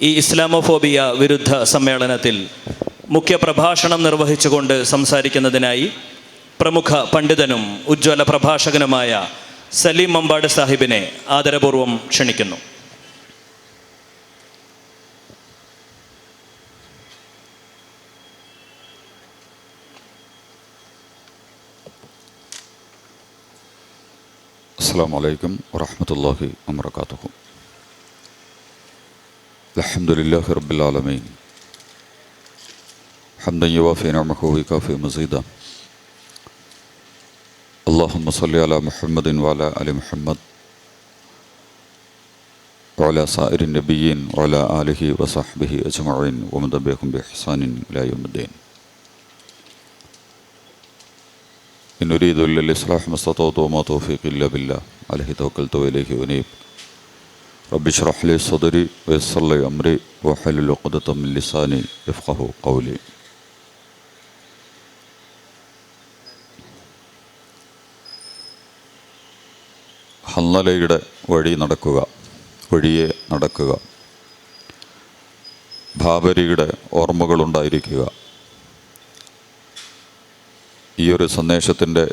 ഈ ഇസ്ലാമോഫോബിയ വിരുദ്ധ സമ്മേളനത്തിൽ മുഖ്യപ്രഭാഷണം നിർവഹിച്ചുകൊണ്ട് സംസാരിക്കുന്നതിനായി പ്രമുഖ പണ്ഡിതനും ഉജ്ജ്വല പ്രഭാഷകനുമായ സലീം മമ്പാട് സാഹിബിനെ ആദരപൂർവ്വം ക്ഷണിക്കുന്നു. അസ്സലാമു അലൈക്കും വറഹ്മത്തുള്ളാഹി വബറകാതുഹു. അൽഹംദുലില്ലാഹി റബ്ബിൽ ആലമീൻ ഹംദൻ യുവാഫി നിഅമഹു വയുകാഫി മസീദ. അല്ലാഹുമ്മ സ്വല്ലി അലാ മുഹമ്മദിൻ വഅലാ ആലി മുഹമ്മദ് വഅലാ സായിരിൻ നബിയ്യീൻ വഅലാ ആലിഹി വസഹ്ബിഹി അജ്മഈൻ വമൻ തബിഅഹും ബിഇഹ്സാനിൻ ഇലാ യൗമിദ്ദീൻ. إن أريد إلا الإصلاح ما استطعت وما توفيقي إلا بالله عليه توكلت وإليه أنيب. رب اشرح لي صدري ويسر لي أمري واحلل عقدة من لساني يفقهوا قولي. ഹന്നലയുടെ വഴിയെ നടക്കുക, ഭാബരിയുടെ ഓർമ്മകളുണ്ടായിരിക്കുക. ഈ ഒരു സന്ദേശത്തിൻ്റെ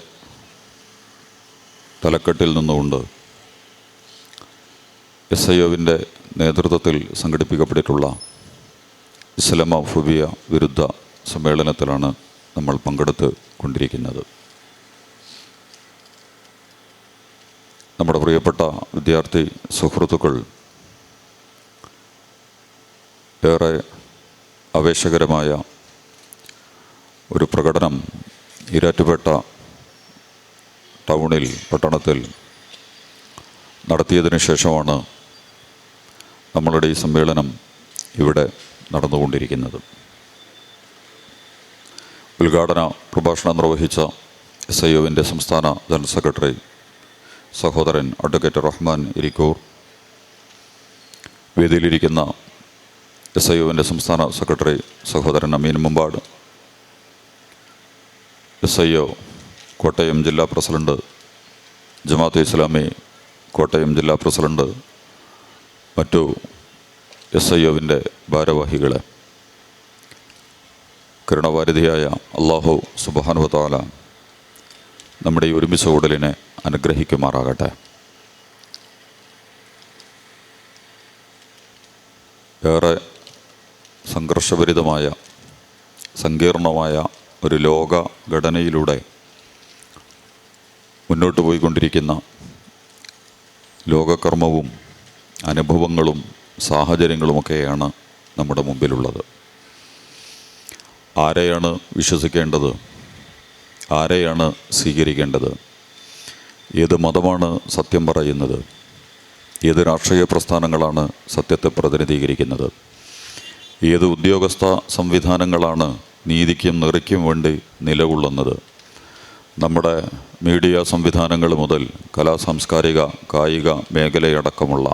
തലക്കെട്ടിൽ നിന്നുകൊണ്ട് SIOവിൻ്റെ നേതൃത്വത്തിൽ സംഘടിപ്പിക്കപ്പെട്ടിട്ടുള്ള ഇസ്ലാമോഫോബിയ വിരുദ്ധ സമ്മേളനത്തിലാണ് നമ്മൾ പങ്കെടുത്ത് കൊണ്ടിരിക്കുന്നത്. നമ്മുടെ പ്രിയപ്പെട്ട വിദ്യാർത്ഥി സുഹൃത്തുക്കൾ ഏറെ ആവേശകരമായ ഒരു പ്രകടനം ഈരാറ്റുപേട്ട ടൗണിൽ, പട്ടണത്തിൽ നടത്തിയതിന് ശേഷമാണ് നമ്മളുടെ ഈ സമ്മേളനം ഇവിടെ നടന്നുകൊണ്ടിരിക്കുന്നത്. ഉദ്ഘാടന പ്രഭാഷണം നിർവഹിച്ച SIOവിൻ്റെ സംസ്ഥാന ജനറൽ സെക്രട്ടറി സഹോദരൻ അഡ്വക്കേറ്റ് റഹ്മാൻ ഇരിക്കൂർ, വേദിയിലിരിക്കുന്ന SIOവിൻ്റെ സംസ്ഥാന സെക്രട്ടറി സഹോദരൻ അമീൻ മുമ്പാട്, SIO കോട്ടയം ജില്ലാ പ്രസിഡന്റ്, ജമാഅത്തെ ഇസ്ലാമി കോട്ടയം ജില്ലാ പ്രസിഡന്റ്, മറ്റു SIOവിൻ്റെ ഭാരവാഹികളെ, കരുണാവാരിധിയായ അല്ലാഹു സുബ്ഹാനഹു വ തആല നമ്മുടെ ഈ ഒരുമിച്ച കൂടലിനെ അനുഗ്രഹിക്കുമാറാകട്ടെ. ഏറെ സംഘർഷഭരിതമായ സങ്കീർണമായ ഒരു ലോക ഘടനയിലൂടെ മുന്നോട്ട് പോയിക്കൊണ്ടിരിക്കുന്ന ലോകകർമ്മവും അനുഭവങ്ങളും സാഹചര്യങ്ങളുമൊക്കെയാണ് നമ്മുടെ മുമ്പിലുള്ളത്. ആരെയാണ് വിശ്വസിക്കേണ്ടത്? ആരെയാണ് സ്വീകരിക്കേണ്ടത്? ഏത് മതമാണ് സത്യം പറയുന്നത്? ഏത് രാഷ്ട്രീയ പ്രസ്ഥാനങ്ങളാണ് സത്യത്തെ പ്രതിനിധീകരിക്കുന്നത്? ഏത് ഉദ്യോഗസ്ഥ സംവിധാനങ്ങളാണ് നീതിക്കും നെറിക്കും വേണ്ടി നിലകൊള്ളുന്നത്? നമ്മുടെ മീഡിയ സംവിധാനങ്ങൾ മുതൽ കലാസാംസ്കാരിക കായിക മേഖലയടക്കമുള്ള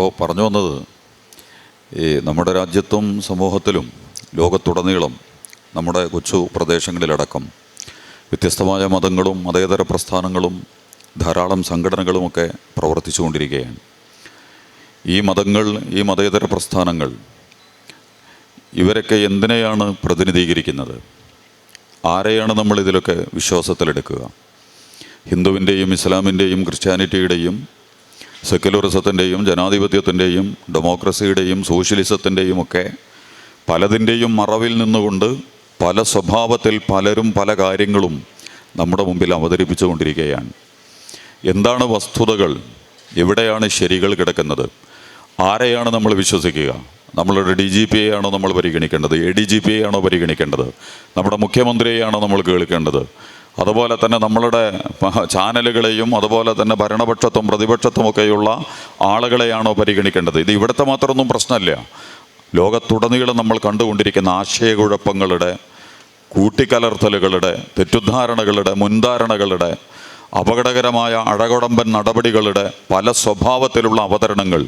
അപ്പോൾ പറഞ്ഞു വന്നത്, ഈ നമ്മുടെ രാജ്യത്തും സമൂഹത്തിലും ലോകത്തുടനീളം നമ്മുടെ കൊച്ചു പ്രദേശങ്ങളിലടക്കം വ്യത്യസ്തമായ മതങ്ങളും മതേതര പ്രസ്ഥാനങ്ങളും ധാരാളം സംഘടനകളുമൊക്കെ പ്രവർത്തിച്ചുകൊണ്ടിരിക്കുകയാണ്. ഈ മതങ്ങൾ, ഈ മതേതര പ്രസ്ഥാനങ്ങൾ, ഇവരൊക്കെ എന്തിനെയാണ് പ്രതിനിധീകരിക്കുന്നത്? ആരെയാണ് നമ്മൾ ഇതിലൊക്കെ വിശ്വാസത്തിലെടുക്കുക? ഹിന്ദുവിൻ്റെയും ഇസ്ലാമിൻ്റെയും ക്രിസ്ത്യാനിറ്റിയുടെയും സെക്യുലറിസത്തിൻ്റെയും ജനാധിപത്യത്തിൻ്റെയും ഡെമോക്രസിയുടെയും സോഷ്യലിസത്തിൻ്റെയും ഒക്കെ പലതിൻ്റെയും മറവിൽ നിന്നുകൊണ്ട് പല സ്വഭാവത്തിൽ പലരും പല കാര്യങ്ങളും നമ്മുടെ മുമ്പിൽ അവതരിപ്പിച്ചുകൊണ്ടിരിക്കുകയാണ്. എന്താണ് വസ്തുതകൾ? എവിടെയാണ് ശരികൾ കിടക്കുന്നത്? ആരെയാണ് നമ്മൾ വിശ്വസിക്കുക? നമ്മളുടെ DGP ആണോ നമ്മൾ പരിഗണിക്കേണ്ടത്? ADGP ആണോ പരിഗണിക്കേണ്ടത്? നമ്മുടെ മുഖ്യമന്ത്രിയെയാണോ നമ്മൾ കേൾക്കേണ്ടത്? അതുപോലെ തന്നെ നമ്മളുടെ ചാനലുകളെയും അതുപോലെ തന്നെ ഭരണപക്ഷത്തും പ്രതിപക്ഷത്തുമൊക്കെയുള്ള ആളുകളെയാണോ പരിഗണിക്കേണ്ടത്? ഇത് ഇവിടുത്തെ മാത്രമൊന്നും പ്രശ്നമല്ല. ലോകത്തുടനീളം നമ്മൾ കണ്ടുകൊണ്ടിരിക്കുന്ന ആശയക്കുഴപ്പങ്ങളുടെ, കൂട്ടിക്കലർത്തലുകളുടെ, തെറ്റുദ്ധാരണകളുടെ, മുൻധാരണകളുടെ, അപകടകരമായ അഴകുടമ്പൻ നടപടികളുടെ പല സ്വഭാവത്തിലുള്ള അവതരണങ്ങൾ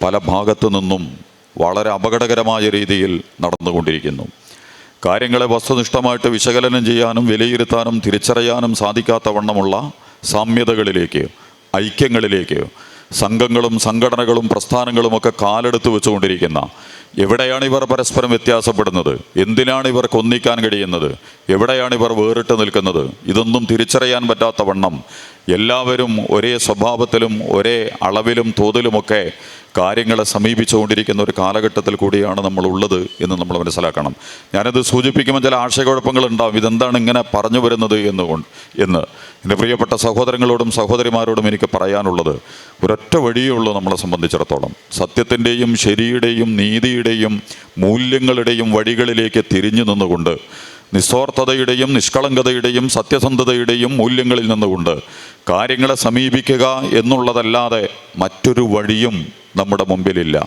പല ഭാഗത്തു നിന്നും വളരെ അപകടകരമായ രീതിയിൽ നടന്നുകൊണ്ടിരിക്കുന്നു. കാര്യങ്ങളെ വസ്തുനിഷ്ഠമായിട്ട് വിശകലനം ചെയ്യാനും വിലയിരുത്താനും തിരിച്ചറിയാനും സാധിക്കാത്ത വണ്ണമുള്ള സാമ്യതകളിലേക്ക്, ഐക്യങ്ങളിലേക്ക് സംഘങ്ങളും സംഘടനകളും പ്രസ്ഥാനങ്ങളുമൊക്കെ കാലെടുത്ത് വെച്ചുകൊണ്ടിരിക്കുന്ന, എവിടെയാണ് ഇവർ പരസ്പരം വ്യത്യാസപ്പെടുന്നത്? എന്തിനാണ് ഇവർക്ക് ഒന്നിക്കാൻ കഴിയുന്നത്? എവിടെയാണ് ഇവർ വേറിട്ട് നിൽക്കുന്നത്? ഇതൊന്നും തിരിച്ചറിയാൻ പറ്റാത്ത വണ്ണം എല്ലാവരും ഒരേ സ്വഭാവത്തിലും ഒരേ അളവിലും തോതിലുമൊക്കെ കാര്യങ്ങളെ സമീപിച്ചുകൊണ്ടിരിക്കുന്ന ഒരു കാലഘട്ടത്തിൽ കൂടിയാണ് നമ്മളുള്ളത് എന്ന് നമ്മൾ മനസ്സിലാക്കണം. ഞാനത് സൂചിപ്പിക്കുമ്പോൾ ചില ആശയക്കുഴപ്പങ്ങൾ ഉണ്ടാവും. ഇതെന്താണ് ഇങ്ങനെ പറഞ്ഞു വരുന്നത് എന്ന് എൻ്റെ പ്രിയപ്പെട്ട സഹോദരങ്ങളോടും സഹോദരിമാരോടും എനിക്ക് പറയാനുള്ളത്, ഒരൊറ്റ വഴിയേ ഉള്ളൂ നമ്മളെ സംബന്ധിച്ചിടത്തോളം. സത്യത്തിൻ്റെയും ശരിയുടെയും നീതിയുടെയും മൂല്യങ്ങളുടെയും വഴികളിലേക്ക് തിരിഞ്ഞു നിന്നുകൊണ്ട്, നിസ്വാർത്ഥതയുടെയും നിഷ്കളങ്കതയുടെയും സത്യസന്ധതയുടെയും മൂല്യങ്ങളിൽ നിന്നുകൊണ്ട് കാര്യങ്ങളെ സമീപിക്കുക എന്നുള്ളതല്ലാതെ മറ്റൊരു വഴിയും നമ്മുടെ മുമ്പിലില്ല.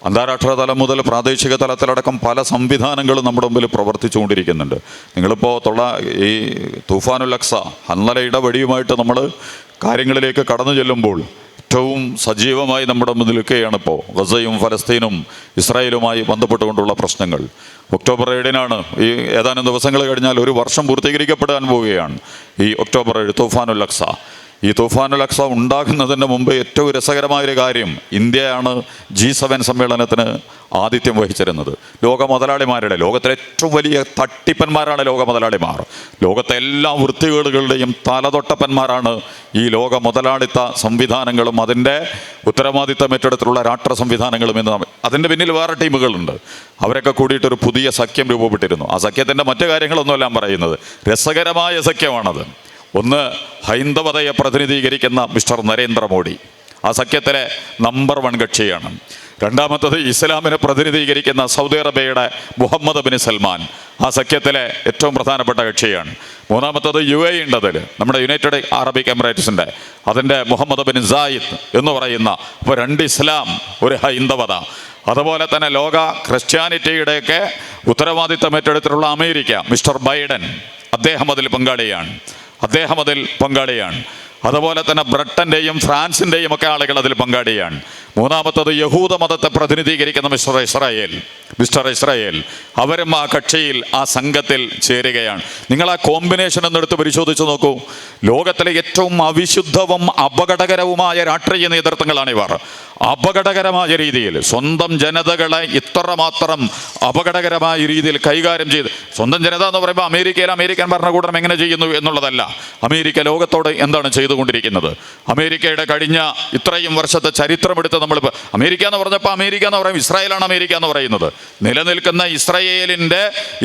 അന്താരാഷ്ട്ര തലം മുതൽ പ്രാദേശിക തലത്തിലടക്കം പല സംവിധാനങ്ങളും നമ്മുടെ മുമ്പിൽ പ്രവർത്തിച്ചുകൊണ്ടിരിക്കുന്നുണ്ട്. നിങ്ങളിപ്പോൾ ഈ തൂഫാനുൽ അഖ്സ, ഹൻലലയുടെ വഴിയുമായിട്ട് നമ്മൾ കാര്യങ്ങളിലേക്ക് കടന്നു ചെല്ലുമ്പോൾ ഏറ്റവും സജീവമായി നമ്മുടെ മുന്നിൽ നിൽക്കുകയാണ് ഇപ്പോൾ ഗസയും ഫലസ്തീനും ഇസ്രായേലുമായി ബന്ധപ്പെട്ടുകൊണ്ടുള്ള പ്രശ്നങ്ങൾ. ഒക്ടോബർ 7-നാണ്, ഈ ഏതാനും ദിവസങ്ങൾ കഴിഞ്ഞാൽ ഒരു വർഷം പൂർത്തീകരിക്കപ്പെടാൻ പോവുകയാണ് ഈ ഒക്ടോബർ 7 തൂഫാനുൽ അഖ്സ. ഈ തൂഫാനുൽ അഖ്സ ഉണ്ടാകുന്നതിന് മുമ്പ് ഏറ്റവും രസകരമായൊരു കാര്യം, ഇന്ത്യയാണ് G7 സമ്മേളനത്തിന് ആതിഥ്യം വഹിച്ചിരുന്നത്. ലോക മുതലാളിമാരുടെ, ലോകത്തിലെ ഏറ്റവും വലിയ തട്ടിപ്പന്മാരാണ് ലോക മുതലാളിമാർ. ലോകത്തെ എല്ലാ വൃത്തികേടുകളുടെയും തലതൊട്ടപ്പന്മാരാണ് ഈ ലോക മുതലാളിത്ത സംവിധാനങ്ങളും അതിൻ്റെ ഉത്തരവാദിത്തം ഏറ്റെടുത്തിട്ടുള്ള രാഷ്ട്ര സംവിധാനങ്ങളും എന്ന്. അതിൻ്റെ പിന്നിൽ വേറെ ടീമുകളുണ്ട്. അവരൊക്കെ കൂടിയിട്ടൊരു പുതിയ സഖ്യം രൂപപ്പെട്ടിരുന്നു. ആ സഖ്യത്തിൻ്റെ മറ്റു കാര്യങ്ങളൊന്നുമല്ല പറയുന്നത്, രസകരമായ സഖ്യമാണത്. ഒന്ന്, ഹൈന്ദവതയെ പ്രതിനിധീകരിക്കുന്ന മിസ്റ്റർ നരേന്ദ്രമോദി ആ സഖ്യത്തിലെ നമ്പർ 1 കക്ഷിയാണ്. രണ്ടാമത്തത് ഇസ്ലാമിനെ പ്രതിനിധീകരിക്കുന്ന സൗദി അറേബ്യയുടെ മുഹമ്മദ് ബിൻ സൽമാൻ ആ സഖ്യത്തിലെ ഏറ്റവും പ്രധാനപ്പെട്ട കക്ഷിയാണ്. മൂന്നാമത്തത് UAE ഉണ്ട്, അതിൽ നമ്മുടെ യുണൈറ്റഡ് അറബിക് എമിറേറ്റ്സിൻ്റെ, അതിൻ്റെ മുഹമ്മദ് ബിൻ സായിദ് എന്ന് പറയുന്ന. അപ്പോൾ 2 ഇസ്ലാം, ഒരു ഹൈന്ദവത. അതുപോലെ തന്നെ ലോക ക്രിസ്ത്യാനിറ്റിയുടെയൊക്കെ ഉത്തരവാദിത്തം ഏറ്റെടുത്തിട്ടുള്ള അമേരിക്ക, മിസ്റ്റർ ബൈഡൻ, അദ്ദേഹം അതിൽ പങ്കാളിയാണ്. അതുപോലെ തന്നെ ബ്രിട്ടൻ്റെയും ഫ്രാൻസിൻ്റെയും ഒക്കെ ആളുകൾ അതിൽ പങ്കാളിയാണ്. മൂന്നാമത്തത് യഹൂദ മതത്തെ പ്രതിനിധീകരിക്കുന്ന മിസ്റ്റർ ഇസ്രായേൽ, അവരും ആ കക്ഷിയിൽ, ആ സംഘത്തിൽ ചേരുകയാണ്. നിങ്ങൾ ആ കോമ്പിനേഷൻ എന്നെടുത്ത് പരിശോധിച്ച് നോക്കൂ. ലോകത്തിലെ ഏറ്റവും അവിശുദ്ധവും അപകടകരവുമായ രാഷ്ട്രീയ നേതൃത്വങ്ങളാണ് ഇവർ. അപകടകരമായ രീതിയിൽ സ്വന്തം ജനതകളെ ഇത്രമാത്രം അപകടകരമായ രീതിയിൽ കൈകാര്യം ചെയ്ത്, സ്വന്തം ജനത എന്ന് പറയുമ്പോൾ അമേരിക്കൻ ഭരണകൂടം എങ്ങനെ ചെയ്യുന്നു എന്നുള്ളതല്ല, അമേരിക്ക ലോകത്തോട് എന്താണ് ചെയ്തുകൊണ്ടിരിക്കുന്നത്. അമേരിക്കയുടെ കഴിഞ്ഞ ഇത്രയും വർഷത്തെ ചരിത്രമെടുത്ത് നമ്മളിപ്പോൾ അമേരിക്ക എന്ന് പറഞ്ഞപ്പോൾ അമേരിക്ക എന്ന് പറയും, ഇസ്രായേലാണ് അമേരിക്ക എന്ന് പറയുന്നത്. നിലനിൽക്കുന്ന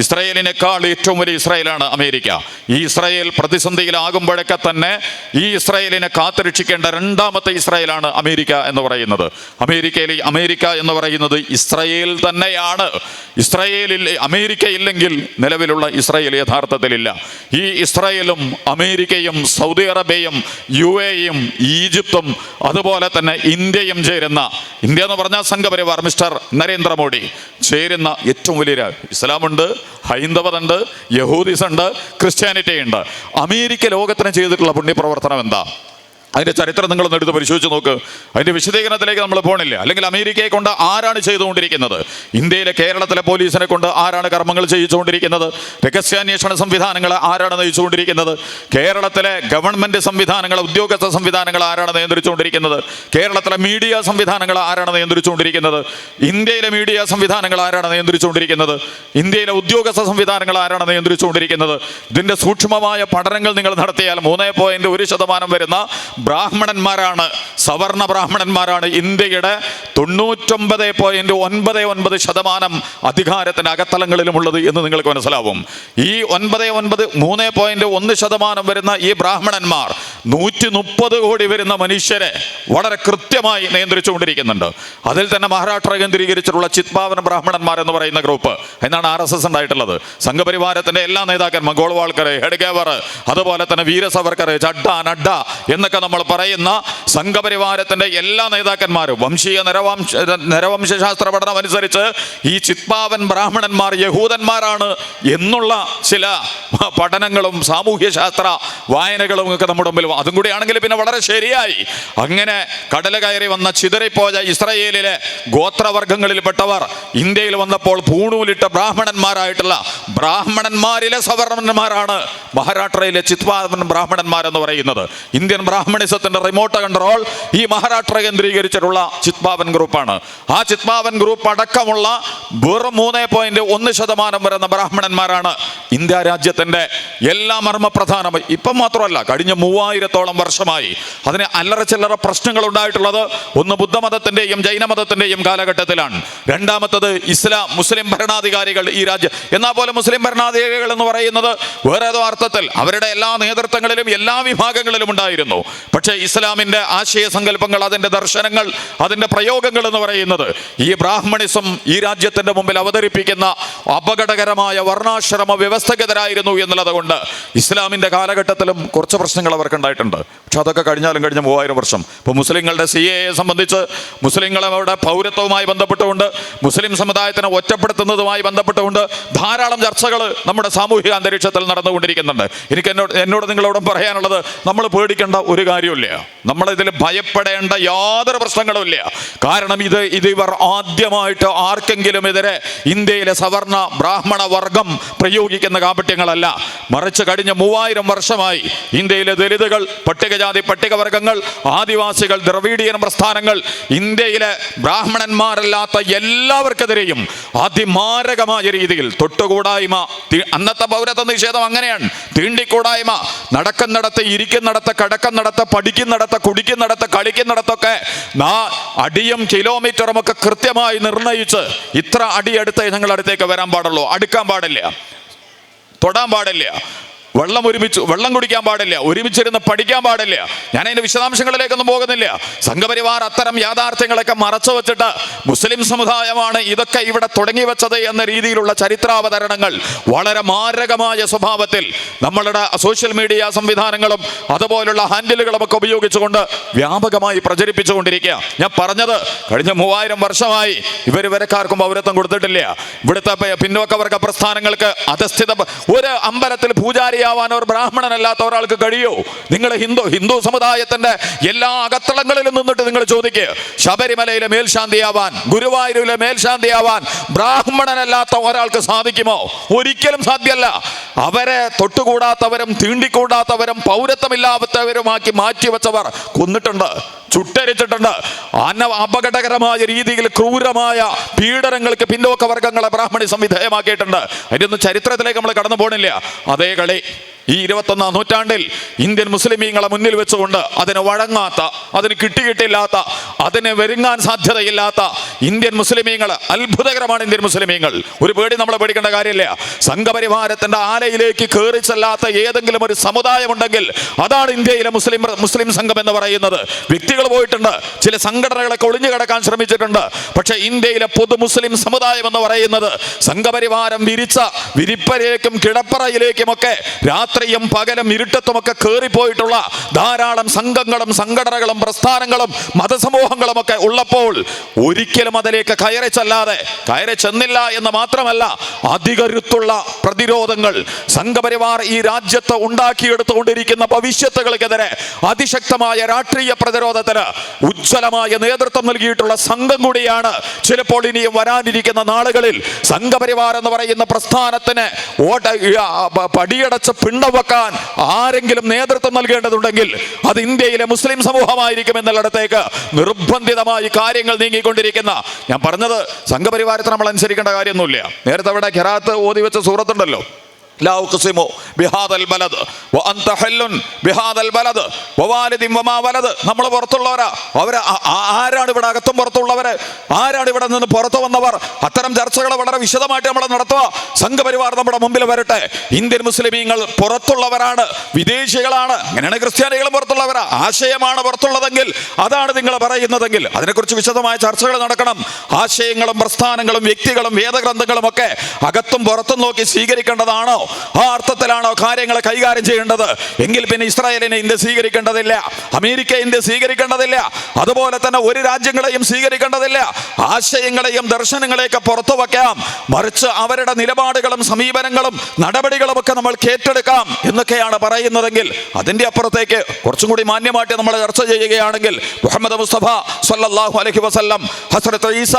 ഇസ്രായേലിനേക്കാൾ ഏറ്റവും വലിയ ഇസ്രായേലാണ് അമേരിക്ക. ഈ ഇസ്രായേൽ പ്രതിസന്ധിയിലാകുമ്പോഴൊക്കെ തന്നെ ഈ ഇസ്രായേലിനെ കാത്തുരക്ഷിക്കേണ്ട രണ്ടാമത്തെ ഇസ്രായേലാണ് അമേരിക്ക എന്ന് പറയുന്നത്. അമേരിക്ക എന്ന് പറയുന്നത് ഇസ്രായേൽ തന്നെയാണ്. അമേരിക്ക ഇല്ലെങ്കിൽ നിലവിലുള്ള ഇസ്രായേൽ യഥാർത്ഥത്തിലില്ല. ഈ ഇസ്രായേലും അമേരിക്കയും സൗദി അറേബ്യയും UAEയും ഈജിപ്തും അതുപോലെ തന്നെ ഇന്ത്യയും ചേരുന്ന, ഇന്ത്യ എന്ന് പറഞ്ഞാൽ സംഘപരിവാർ മിസ്റ്റർ നരേന്ദ്രമോദി ചേരുന്ന ഏറ്റവും വലിയ ഇസ്ലാമുണ്ട്, ഹൈന്ദവതുണ്ട്, യഹൂദിസുണ്ട്, ക്രിസ്ത്യാനിറ്റി ഉണ്ട്. അമേരിക്ക ലോകത്തിന് ചെയ്തിട്ടുള്ള പുണ്യപ്രവർത്തനം എന്താ? അതിൻ്റെ ചരിത്രം നിങ്ങളൊന്ന് എടുത്ത് പരിശോധിച്ച് നോക്ക്. അതിൻ്റെ വിശദീകരണത്തിലേക്ക് നമ്മൾ പോകണില്ല. അല്ലെങ്കിൽ അമേരിക്കയെ കൊണ്ട് ആരാണ് ചെയ്തുകൊണ്ടിരിക്കുന്നത്? ഇന്ത്യയിലെ കേരളത്തിലെ പോലീസിനെ കൊണ്ട് ആരാണ് കർമ്മങ്ങൾ ചെയ്യിച്ചുകൊണ്ടിരിക്കുന്നത്? രഹസ്യാന്വേഷണ സംവിധാനങ്ങൾ ആരാണ് നയിച്ചുകൊണ്ടിരിക്കുന്നത്? കേരളത്തിലെ ഗവൺമെൻറ് സംവിധാനങ്ങൾ, ഉദ്യോഗസ്ഥ സംവിധാനങ്ങൾ ആരാണ് നിയന്ത്രിച്ചുകൊണ്ടിരിക്കുന്നത്? കേരളത്തിലെ മീഡിയ സംവിധാനങ്ങൾ ആരാണ് നിയന്ത്രിച്ചുകൊണ്ടിരിക്കുന്നത്? ഇന്ത്യയിലെ മീഡിയ സംവിധാനങ്ങൾ ആരാണ് നിയന്ത്രിച്ചുകൊണ്ടിരിക്കുന്നത്? ഇന്ത്യയിലെ ഉദ്യോഗസ്ഥ സംവിധാനങ്ങൾ ആരാണ് നിയന്ത്രിച്ചുകൊണ്ടിരിക്കുന്നത്? ഇതിൻ്റെ സൂക്ഷ്മമായ പഠനങ്ങൾ നിങ്ങൾ നടത്തിയാൽ 3.1% വരുന്ന ബ്രാഹ്മണന്മാരാണ്, സവർണ ബ്രാഹ്മണന്മാരാണ് ഇന്ത്യയുടെ 99.99% അധികാരത്തിൻ്റെ അകത്തലങ്ങളിലുമുള്ളത് എന്ന് നിങ്ങൾക്ക് മനസ്സിലാവും. ഈ 3.1% വരുന്ന ഈ ബ്രാഹ്മണന്മാർ 130 കോടി വരുന്ന മനുഷ്യരെ വളരെ കൃത്യമായി നിയന്ത്രിച്ചുകൊണ്ടിരിക്കുന്നുണ്ട്. അതിൽ തന്നെ മഹാരാഷ്ട്ര കേന്ദ്രീകരിച്ചിട്ടുള്ള ചിത്പാവൻ ബ്രാഹ്മണന്മാർ എന്ന് പറയുന്ന ഗ്രൂപ്പ്, എന്നാണ് RSS ഉണ്ടായിട്ടുള്ളത്. സംഘപരിവാരത്തിൻ്റെ എല്ലാ നേതാക്കന്മാർ, ഗോൾവാൾക്കർ, ഹെഡ്ഗേവർ, അതുപോലെ തന്നെ വീര സവർക്കർ, ചഡ്ഡ, നഡ്ഡ എന്നൊക്കെ നമ്മൾ പറയുന്ന സംഘപരിവാരത്തിൻ്റെ എല്ലാ നേതാക്കന്മാരും വംശീയ നരവംശാസ്ത്ര പഠനം അനുസരിച്ച് ഈ ചിത്പാവൻ ബ്രാഹ്മണന്മാർ യഹൂദന്മാരാണ് എന്നുള്ള ചില പഠനങ്ങളും സാമൂഹ്യ ശാസ്ത്ര വായനകളും ഒക്കെ നമ്മുടെ മുമ്പിൽ. അതും കൂടി ആണെങ്കിൽ പിന്നെ വളരെ ശരിയായി. അങ്ങനെ കടല കയറി വന്ന ചിതറിപ്പോയ ഇസ്രായേലിലെ ഗോത്രവർഗങ്ങളിൽപ്പെട്ടവർ ഇന്ത്യയിൽ വന്നപ്പോൾ പൂണൂലിട്ട ബ്രാഹ്മണന്മാരായിട്ടുള്ള ബ്രാഹ്മണന്മാരിലെ സവർണന്മാരാണ് മഹാരാഷ്ട്രയിലെ ചിത്പാവൻ ബ്രാഹ്മണന്മാർ എന്ന് പറയുന്നത്. ഇന്ത്യൻ ബ്രാഹ്മണിസത്തിന്റെ റിമോട്ട് കൺട്രോൾ ഈ മഹാരാഷ്ട്ര കേന്ദ്രീകരിച്ചിട്ടുള്ള ചിത്പാവൻ ഗ്രൂപ്പാണ്. ആ ചിത്പാവൻ ഗ്രൂപ്പ് അടക്കമുള്ള വെറും 3.1% വരുന്ന ബ്രാഹ്മണന്മാരാണ് ഇന്ത്യ രാജ്യത്തിന്റെ എല്ലാ മർമ്മപ്രധാനം. ഇപ്പം മാത്രമല്ല, കഴിഞ്ഞ 3000-ഓളം വർഷമായി അതിന് അല്ലറ ചില്ലറ പ്രശ്നങ്ങൾ ഉണ്ടായിട്ടുള്ളത്. ഒന്ന് ബുദ്ധമതത്തിന്റെയും ജൈനമതത്തിന്റെയും കാലഘട്ടത്തിലാണ്. രണ്ടാമത്തത് മുസ്ലിം ഭരണാധികാരികൾ ഈ രാജ്യം. എന്നാൽ പോലെ മുസ്ലിം ഭരണാധികാരികൾ എന്ന് പറയുന്നത് വേറെ ഏതോ അർത്ഥത്തിൽ അവരുടെ എല്ലാ നേതൃത്വങ്ങളിലും എല്ലാ വിഭാഗങ്ങളിലും ഉണ്ടായിരുന്നു. പക്ഷേ ഇസ്ലാമിൻ്റെ ആശയ സങ്കല്പങ്ങൾ, അതിൻ്റെ ദർശനങ്ങൾ, അതിൻ്റെ പ്രയോഗങ്ങൾ എന്ന് പറയുന്നത് ഈ ബ്രാഹ്മണിസം ഈ രാജ്യത്തിൻ്റെ മുമ്പിൽ അവതരിപ്പിക്കുന്ന അപകടകരമായ വർണ്ണാശ്രമ വ്യവസ്ഥക്കെതിരായിരുന്നു എന്നുള്ളത് കൊണ്ട് ഇസ്ലാമിൻ്റെ കാലഘട്ടത്തിലും കുറച്ച് പ്രശ്നങ്ങൾ അവർക്ക് ഉണ്ടായിട്ടുണ്ട്. പക്ഷെ അതൊക്കെ കഴിഞ്ഞ 3000 വർഷം. ഇപ്പോൾ മുസ്ലിങ്ങളുടെ CAA സംബന്ധിച്ച്, മുസ്ലിങ്ങളുടെ പൗരത്വവുമായി ബന്ധപ്പെട്ടുകൊണ്ട്, മുസ്ലിം സമുദായത്തിനെ ഒറ്റപ്പെടുത്തുന്നതുമായി ബന്ധപ്പെട്ടുകൊണ്ട് ധാരാളം ചർച്ചകൾ നമ്മുടെ സാമൂഹിക അന്തരീക്ഷത്തിൽ നടന്നുകൊണ്ടിരിക്കുന്നുണ്ട്. എനിക്ക് എന്നോട് നിങ്ങളോടും പറയാനുള്ളത്, നമ്മൾ പേടിക്കേണ്ട ഒരു കാര്യമില്ല, നമ്മളിതിൽ ഭയപ്പെടേണ്ട യാതൊരു പ്രശ്നങ്ങളും ഇല്ല. കാരണം ഇത് ഇവർ ആദ്യമായിട്ട് ആർക്കെങ്കിലും എതിരെ ഇന്ത്യയിലെ സവർണ ബ്രാഹ്മണ വർഗം പ്രയോഗിക്കുന്ന കാപട്യങ്ങളല്ല. മറിച്ച് കഴിഞ്ഞ 3000 വർഷമായി ഇന്ത്യയിലെ ദലിതുകൾ, പട്ടികജാതി പട്ടികവർഗങ്ങൾ, ആദിവാസികൾ, ദ്രവീഡിയൻ പ്രസ്ഥാനങ്ങൾ, ഇന്ത്യയിലെ ബ്രാഹ്മണന്മാരല്ലാത്ത എല്ലാവർക്കെതിരെയും അതിമാരകമായ രീതിയിൽ തൊട്ടുകൂടായ്മ, അന്നത്തെ പൗരത്വ നിഷേധം അങ്ങനെയാണ്. തീണ്ടിക്കൂടായ്മ, നടക്കുന്നിടത്ത്, ഇരിക്കുന്നിടത്ത്, കിടക്കുന്നിടത്ത്, പഠിക്കുന്നിടത്ത്, കുടിക്കുന്നിടത്ത്, കളിക്കുന്നിടത്തൊക്കെ അടിയും കിലോമീറ്ററും ഒക്കെ കൃത്യമായി നിർണയിച്ച് ഇത്ര അടി അടുത്ത് ഞങ്ങളടുത്തേക്ക് വരാൻ പാടുള്ളൂ, അടുക്കാൻ പാടില്ല, തൊടാൻ പാടില്ല, വെള്ളം കുടിക്കാൻ പാടില്ല, ഒരുമിച്ചിരുന്ന് പഠിക്കാൻ പാടില്ല. ഞാൻ അതിൻ്റെ വിശദാംശങ്ങളിലേക്കൊന്നും പോകുന്നില്ല. സംഘപരിവാർ അത്തരം യാഥാർത്ഥ്യങ്ങളൊക്കെ മറച്ചു വെച്ചിട്ട് മുസ്ലിം സമുദായമാണ് ഇതൊക്കെ ഇവിടെ തുടങ്ങി വെച്ചത് എന്ന രീതിയിലുള്ള ചരിത്രാവതരണങ്ങൾ വളരെ മാരകമായ സ്വഭാവത്തിൽ നമ്മളുടെ സോഷ്യൽ മീഡിയ സംവിധാനങ്ങളും അതുപോലുള്ള ഹാൻഡിലുകളും ഒക്കെ ഉപയോഗിച്ചുകൊണ്ട് വ്യാപകമായി പ്രചരിപ്പിച്ചുകൊണ്ടിരിക്കുക. ഞാൻ പറഞ്ഞത്, കഴിഞ്ഞ 3000 വർഷമായി ഇവരക്കാർക്കും പൗരത്വം കൊടുത്തിട്ടില്ല. ഇവിടുത്തെ പിന്നോക്കവർഗ പ്രസ്ഥാനങ്ങൾക്ക് അധസ്ഥിത ഒരു അമ്പലത്തിൽ പൂജാരിയാവാൻ ഒരു ബ്രാഹ്മണനല്ലാത്ത ഒരാൾക്ക് കഴിയോ? നിങ്ങൾ ഹിന്ദു സമുദായത്തിന്റെ എല്ലാ അകത്തളങ്ങളിലും നിന്നിട്ട് നിങ്ങൾ ചോദിക്കുക, ശബരിമലയിലെ മേൽശാന്തിയാവാൻ, ഗുരുവായൂരിലെ മേൽശാന്തിയാവാൻ ബ്രാഹ്മണനല്ലാത്ത ഒരാൾക്ക് സാധിക്കുമോ? ഒരിക്കലും സാധ്യമല്ല. അവരെ തൊട്ടുകൂടാത്തവരും തീണ്ടിക്കൂടാത്തവരും പൗരത്വമില്ലാത്തവരുമാക്കി മാറ്റിവെച്ചവർ കൊന്നിട്ടുണ്ട്, ചുട്ടരിച്ചിട്ടുണ്ട്. അപകടകരമായ രീതിയിൽ ക്രൂരമായ പീഡനങ്ങൾക്ക് പിന്നോക്ക വർഗങ്ങളെ ബ്രാഹ്മണിസം വിധേയമാക്കിയിട്ടുണ്ട്. അതിൻ്റെ ചരിത്രത്തിലേക്ക് നമ്മൾ കടന്നു പോകണില്ല. അതേ കളി ഈ 21-ാം നൂറ്റാണ്ടിൽ ഇന്ത്യൻ മുസ്ലിമീങ്ങളെ മുന്നിൽ വെച്ചുകൊണ്ട് അതിന് വഴങ്ങാത്ത, അതിന് കിട്ടിയിട്ടില്ലാത്ത, അതിന് വെരുങ്ങാൻ സാധ്യതയില്ലാത്ത ഇന്ത്യൻ മുസ്ലിമീങ്ങൾ, അത്ഭുതകരമാണ് ഇന്ത്യൻ മുസ്ലിമീങ്ങൾ. ഒരു പേടി നമ്മളെ പേടിക്കേണ്ട കാര്യമില്ല. സംഘപരിവാരത്തിന്റെ ആലയിലേക്ക് കയറി ചെല്ലാത്ത ഏതെങ്കിലും ഒരു സമുദായമുണ്ടെങ്കിൽ അതാണ് ഇന്ത്യയിലെ മുസ്ലിം സംഘം എന്ന് പറയുന്നത്. വ്യക്തികൾ ആളുകൾ പോയിട്ടുണ്ട്, ചില സംഘടനകളൊക്കെ ഒളിഞ്ഞു കിടക്കാൻ ശ്രമിച്ചിട്ടുണ്ട്. പക്ഷെ ഇന്ത്യയിലെ പൊതു മുസ്ലിം സമുദായം എന്ന് പറയുന്നത് സംഘപരിവാരം വിരിച്ച വിരിപ്പരയിലേക്കും കിടപ്പറയിലേക്കുമൊക്കെ രാത്രിയും പകലും ഇരുട്ടത്തുമൊക്കെ കയറിപ്പോയിട്ടുള്ള ധാരാളം സംഘങ്ങളും സംഘടനകളും പ്രസ്ഥാനങ്ങളും മതസമൂഹങ്ങളും ഒക്കെ ഉള്ളപ്പോൾ ഒരിക്കലും അതിലേക്ക് കയറി ചെന്നില്ല എന്ന് മാത്രമല്ല, അധികരുത്തുള്ള പ്രതിരോധങ്ങൾ സംഘപരിവാർ ഈ രാജ്യത്ത് ഉണ്ടാക്കിയെടുത്തുകൊണ്ടിരിക്കുന്ന ഭവിഷ്യത്തുകൾക്കെതിരെ അതിശക്തമായ രാഷ്ട്രീയ പ്രതിരോധത്തിന് ഉജ്ജ്വലമായ നേതൃത്വം നൽകിയിട്ടുള്ള സംഘം കൂടിയാണ് ചിലപ്പോൾ ഇനിയും വരാനിരിക്കുന്ന നാളുകളിൽ സംഘപരിവാർ എന്ന് പറയുന്ന പ്രസ്ഥാനത്തിന് പടിയടച്ച് പിണ്ടം വെക്കാൻ ആരെങ്കിലും നേതൃത്വം നൽകേണ്ടതുണ്ടെങ്കിൽ അത് ഇന്ത്യയിലെ മുസ്ലിം സമൂഹമായിരിക്കും എന്നുള്ളിടത്തേക്ക് നിർബന്ധിതമായി കാര്യങ്ങൾ നീങ്ങിക്കൊണ്ടിരിക്കുന്ന, ഞാൻ പറഞ്ഞത് സംഘപരിവാരത്തെ നമ്മൾ അനുസരിക്കേണ്ട കാര്യമൊന്നുമില്ല. നേരത്തെ അവിടെ ഖിറാഅത്ത് ഓതി വെച്ച സൂറത്തുണ്ടല്ലോ, ലാ ഉഖ്സിമു ബിഹാദൽ ബലദ് വഅൻത ഹല്ലൻ ബിഹാദൽ ബലദ് വവാലിദിൻ വമാ വലദ്. നമ്മൾ പുറത്തുള്ളവരാ, അവര് ആരാണ് ഇവിടെ അകത്തും പുറത്തുള്ളവര്, ആരാണ് ഇവിടെ നിന്ന് പുറത്തു വന്നവർ? അത്തരം ചർച്ചകൾ വളരെ വിശദമായിട്ട് നമ്മൾ നടത്തുക. സംഘപരിവാർ നമ്മുടെ മുമ്പിൽ വരട്ടെ. ഇന്ത്യൻ മുസ്ലിമീങ്ങൾ പുറത്തുള്ളവരാണ്, വിദേശികളാണ്, അങ്ങനെയാണ് ക്രിസ്ത്യാനികളും പുറത്തുള്ളവരാ. ആശയമാണ് പുറത്തുള്ളതെങ്കിൽ, അതാണ് നിങ്ങൾ പറയുന്നതെങ്കിൽ അതിനെക്കുറിച്ച് വിശദമായ ചർച്ചകൾ നടക്കണം. ആശയങ്ങളും പ്രസ്ഥാനങ്ങളും വ്യക്തികളും വേദഗ്രന്ഥങ്ങളും ഒക്കെ അകത്തും പുറത്തും നോക്കി സ്വീകരിക്കേണ്ടതാണോ? ആ അർത്ഥത്തിലാണോ കാര്യങ്ങളെ കൈകാര്യം ചെയ്യേണ്ടത്? എങ്കിൽ പിന്നെ ഇസ്രായേലിനെ ഇന്ത്യ സ്വീകരിക്കേണ്ടതില്ല, അമേരിക്ക ഇന്ത്യ സ്വീകരിക്കേണ്ടതില്ല, അതുപോലെ തന്നെ ഒരു രാജ്യങ്ങളെയും സ്വീകരിക്കേണ്ടതില്ല. ആശയങ്ങളെയും ദർശനങ്ങളെയൊക്കെ പുറത്തു വയ്ക്കാം, മറിച്ച് അവരുടെ നിലപാടുകളും സമീപനങ്ങളും നടപടികളും ഒക്കെ നമ്മൾ ഏറ്റെടുക്കാം എന്നൊക്കെയാണ് പറയുന്നതെങ്കിൽ, അതിന്റെ അപ്പുറത്തേക്ക് കുറച്ചും കൂടി മാന്യമായിട്ട് നമ്മൾ ചർച്ച ചെയ്യുകയാണെങ്കിൽ മുഹമ്മദ് മുസ്തഫ സ്വല്ലല്ലാഹു അലൈഹി വസല്ലം, ഹസ്രത്ത് ഈസ,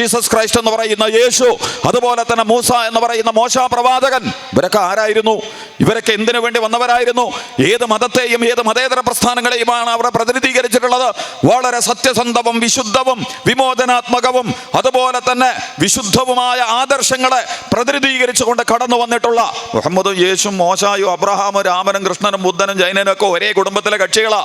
ജീസസ് ക്രൈസ്റ്റ് എന്ന് പറയുന്ന യേശു, അതുപോലെ തന്നെ മൂസ എന്ന് പറയുന്ന മോശ പ്രവാചകൻ, ഇവരൊക്കെ ആരായിരുന്നു? ഇവരൊക്കെ എന്തിനു വേണ്ടി വന്നവരായിരുന്നു? ഏത് മതത്തെയും ഏത് മതേതര പ്രസ്ഥാനങ്ങളെയുമാണ് അവർ പ്രതിനിധീകരിച്ചിട്ടുള്ളത്? വളരെ സത്യസന്ധവും വിശുദ്ധവും വിമോചനാത്മകവും അതുപോലെ തന്നെ വിശുദ്ധവുമായ ആദർശങ്ങളെ പ്രതിനിധീകരിച്ചുകൊണ്ട് കടന്നു വന്നിട്ടുള്ള മുഹമ്മദും യേശുവും മോശായും അബ്രഹാമും രാമനും കൃഷ്ണനും ബുദ്ധനും ജൈനനും ഒക്കെ ഒരേ കുടുംബത്തിലെ കക്ഷികളാ.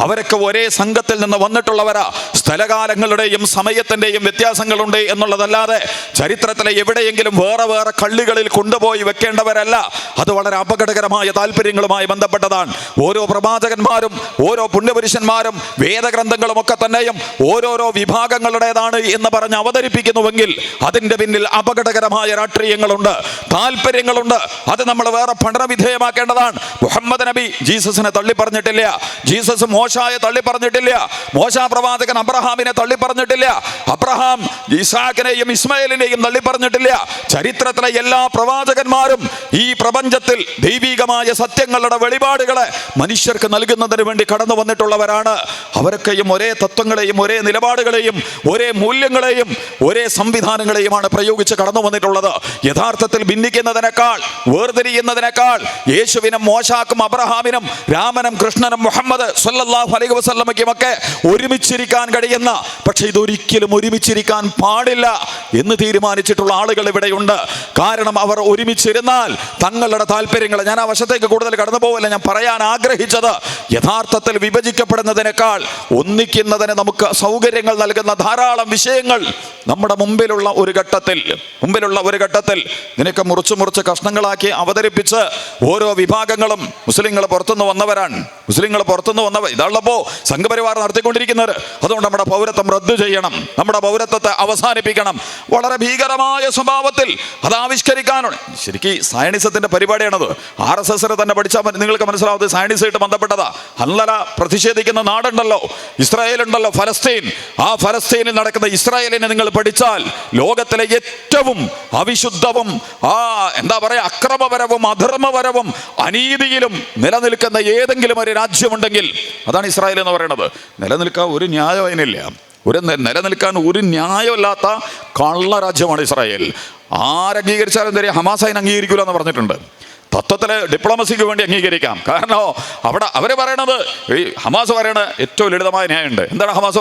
അവരൊക്കെ ഒരേ സംഘത്തിൽ നിന്ന് വന്നിട്ടുള്ളവരാ. സ്ഥലകാലങ്ങളുടെയും സമയത്തിന്റെയും വ്യത്യാസങ്ങളുണ്ട് എന്നുള്ളതല്ലാതെ ചരിത്രത്തിലെ എവിടെയെങ്കിലും വേറെ വേറെ കള്ളികളിൽ കൊണ്ടുപോയി വെക്കേണ്ടവരല്ല. അത് വളരെ അപകടകരമായ താല്പര്യങ്ങളുമായി ബന്ധപ്പെട്ടതാണ്. ഓരോ പ്രവാചകന്മാരും ഓരോ പുണ്യപുരുഷന്മാരും വേദഗ്രന്ഥങ്ങളും ഒക്കെ തന്നെയും ഓരോരോ വിഭാഗങ്ങളുടേതാണ് എന്ന് പറഞ്ഞ് അവതരിപ്പിക്കുന്നുവെങ്കിൽ അതിൻ്റെ പിന്നിൽ അപകടകരമായ രാഷ്ട്രീയങ്ങളുണ്ട്, താല്പര്യങ്ങളുണ്ട്. അത് നമ്മൾ വേറെ പഠനവിധേയമാക്കേണ്ടതാണ്. മുഹമ്മദ് നബി ജീസസിനെ തള്ളിപ്പറഞ്ഞിട്ടില്ല, ജീസസ് മോശയെ തള്ളിപ്പറഞ്ഞിട്ടില്ല, മോശ പ്രവാചകൻ അബ്രഹാമിനെ തള്ളിപ്പറഞ്ഞിട്ടില്ല, അബ്രഹാം ഇസ്ഹാക്കിനെയും ഇസ്മായിലിനെയും തള്ളിപ്പറഞ്ഞിട്ടില്ല. ചരിത്രത്തിലെ എല്ലാ പ്രവാചകന്മാരും ഈ പ്രപഞ്ചത്തിൽ ദൈവികമായ സത്യങ്ങളുടെ വെളിപാടുകളെ മനുഷ്യർക്ക് നൽകുന്നതിന് വേണ്ടി കടന്നു വന്നിട്ടുള്ളവരാണ്. അവരൊക്കെയും ഒരേ തത്വങ്ങളെയും ഒരേ നിലപാടുകളെയും ഒരേ മൂല്യങ്ങളെയും ഒരേ സംവിധാനങ്ങളെയുമാണ് പ്രയോഗിച്ച് കടന്നു വന്നിട്ടുള്ളത്. യഥാർത്ഥത്തിൽ ഭിന്നിക്കുന്നതിനേക്കാൾ വേർതിരിയുന്നതിനേക്കാൾ യേശുവിനും മോശാക്കും അബ്രഹാമിനും രാമനും കൃഷ്ണനും മുഹമ്മദ് സ്വല്ലല്ലാഹു അലൈഹി വസല്ലമയ്ക്കും ഒക്കെ ഒരുമിച്ചിരിക്കാൻ കഴിയുന്ന, പക്ഷെ ഇതൊരിക്കലും ഒരുമിച്ചിരിക്കാൻ പാടില്ല എന്ന് തീരുമാനിച്ചിട്ടുള്ള ആളുകൾ ഇവിടെയുണ്ട്. കാരണം അവർ ഒരുമിച്ചിരുന്നാൽ തങ്ങളുടെ താല്പര്യങ്ങൾ, ഞാൻ ആ വശത്തേക്ക് കൂടുതൽ കടന്നു പോവില്ല, ഞാൻ പറയാൻ ആഗ്രഹിച്ചത് യഥാർത്ഥത്തിൽ വിഭജിക്കപ്പെടുന്നതിനേക്കാൾ ഒന്നിക്കുന്നതിന് നമുക്ക് സൗകര്യങ്ങൾ നൽകുന്ന ധാരാളം വിഷയങ്ങൾ നമ്മുടെ മുമ്പിലുള്ള ഒരു ഘട്ടത്തിൽ ഇതിനൊക്കെ മുറിച്ച് കഷ്ണങ്ങളാക്കി അവതരിപ്പിച്ച് ഓരോ വിഭാഗങ്ങളും മുസ്ലിങ്ങൾ പുറത്തുനിന്ന് വന്നവർ ഇതാണല്ലോ സംഘപരിവാർ നടത്തിക്കൊണ്ടിരിക്കുന്നത്. അതുകൊണ്ട് നമ്മുടെ പൗരത്വം റദ്ദു ചെയ്യണം, നമ്മുടെ പൗരത്വത്തെ അവസാനിപ്പിക്കണം. വളരെ ഭീകരമായ സ്വഭാവത്തിൽ അത് ആവിഷ്കരിക്കാനാണ്. ശരിക്കും സയനിസത്തിന്റെ പരിപാടിയാണത്. RSS തന്നെ പഠിച്ചാൽ നിങ്ങൾക്ക് മനസ്സിലാവുന്നത് സയനിസമായിട്ട് ബന്ധപ്പെട്ടതാ. അല്ലല പ്രതിഷേധിക്കുന്ന നാടുണ്ടല്ലോ, ഇസ്രായേൽ ഉണ്ടല്ലോ, ഫലസ്തീൻ. ആ ഫലസ്തീനിൽ നടക്കുന്ന ഇസ്രായേലിനെ നിങ്ങൾ പഠിച്ചാൽ ലോകത്തിലെ ഏറ്റവും അവിശുദ്ധവും അക്രമപരവും അധർമ്മപരവും അനീതിയിലും നിലനിൽക്കുന്ന ഏതെങ്കിലും ഒരു രാജ്യമുണ്ടെങ്കിൽ അതാണ് ഇസ്രായേൽ എന്ന് പറയുന്നത്. നിലനിൽക്കാൻ ഒരു ന്യായം അതിനില്ല. നിലനിൽക്കാൻ ഒരു ന്യായമില്ലാത്ത കള്ള രാജ്യമാണ് ഇസ്രായേൽ. ആരംഗീകരിച്ചാലും തരും, ഹമാസ് അതിന് അംഗീകരിക്കില്ല എന്ന് പറഞ്ഞിട്ടുണ്ട്. തത്വത്തിലെ ഡിപ്ലോമസിക്ക് വേണ്ടി അംഗീകരിക്കാം. കാരണം അവിടെ അവർ പറയണത്, ഈ ഹമാസ് പറയണ ഏറ്റവും ലളിതമായ ന്യായമുണ്ട്. എന്താണ് ഹമാസ്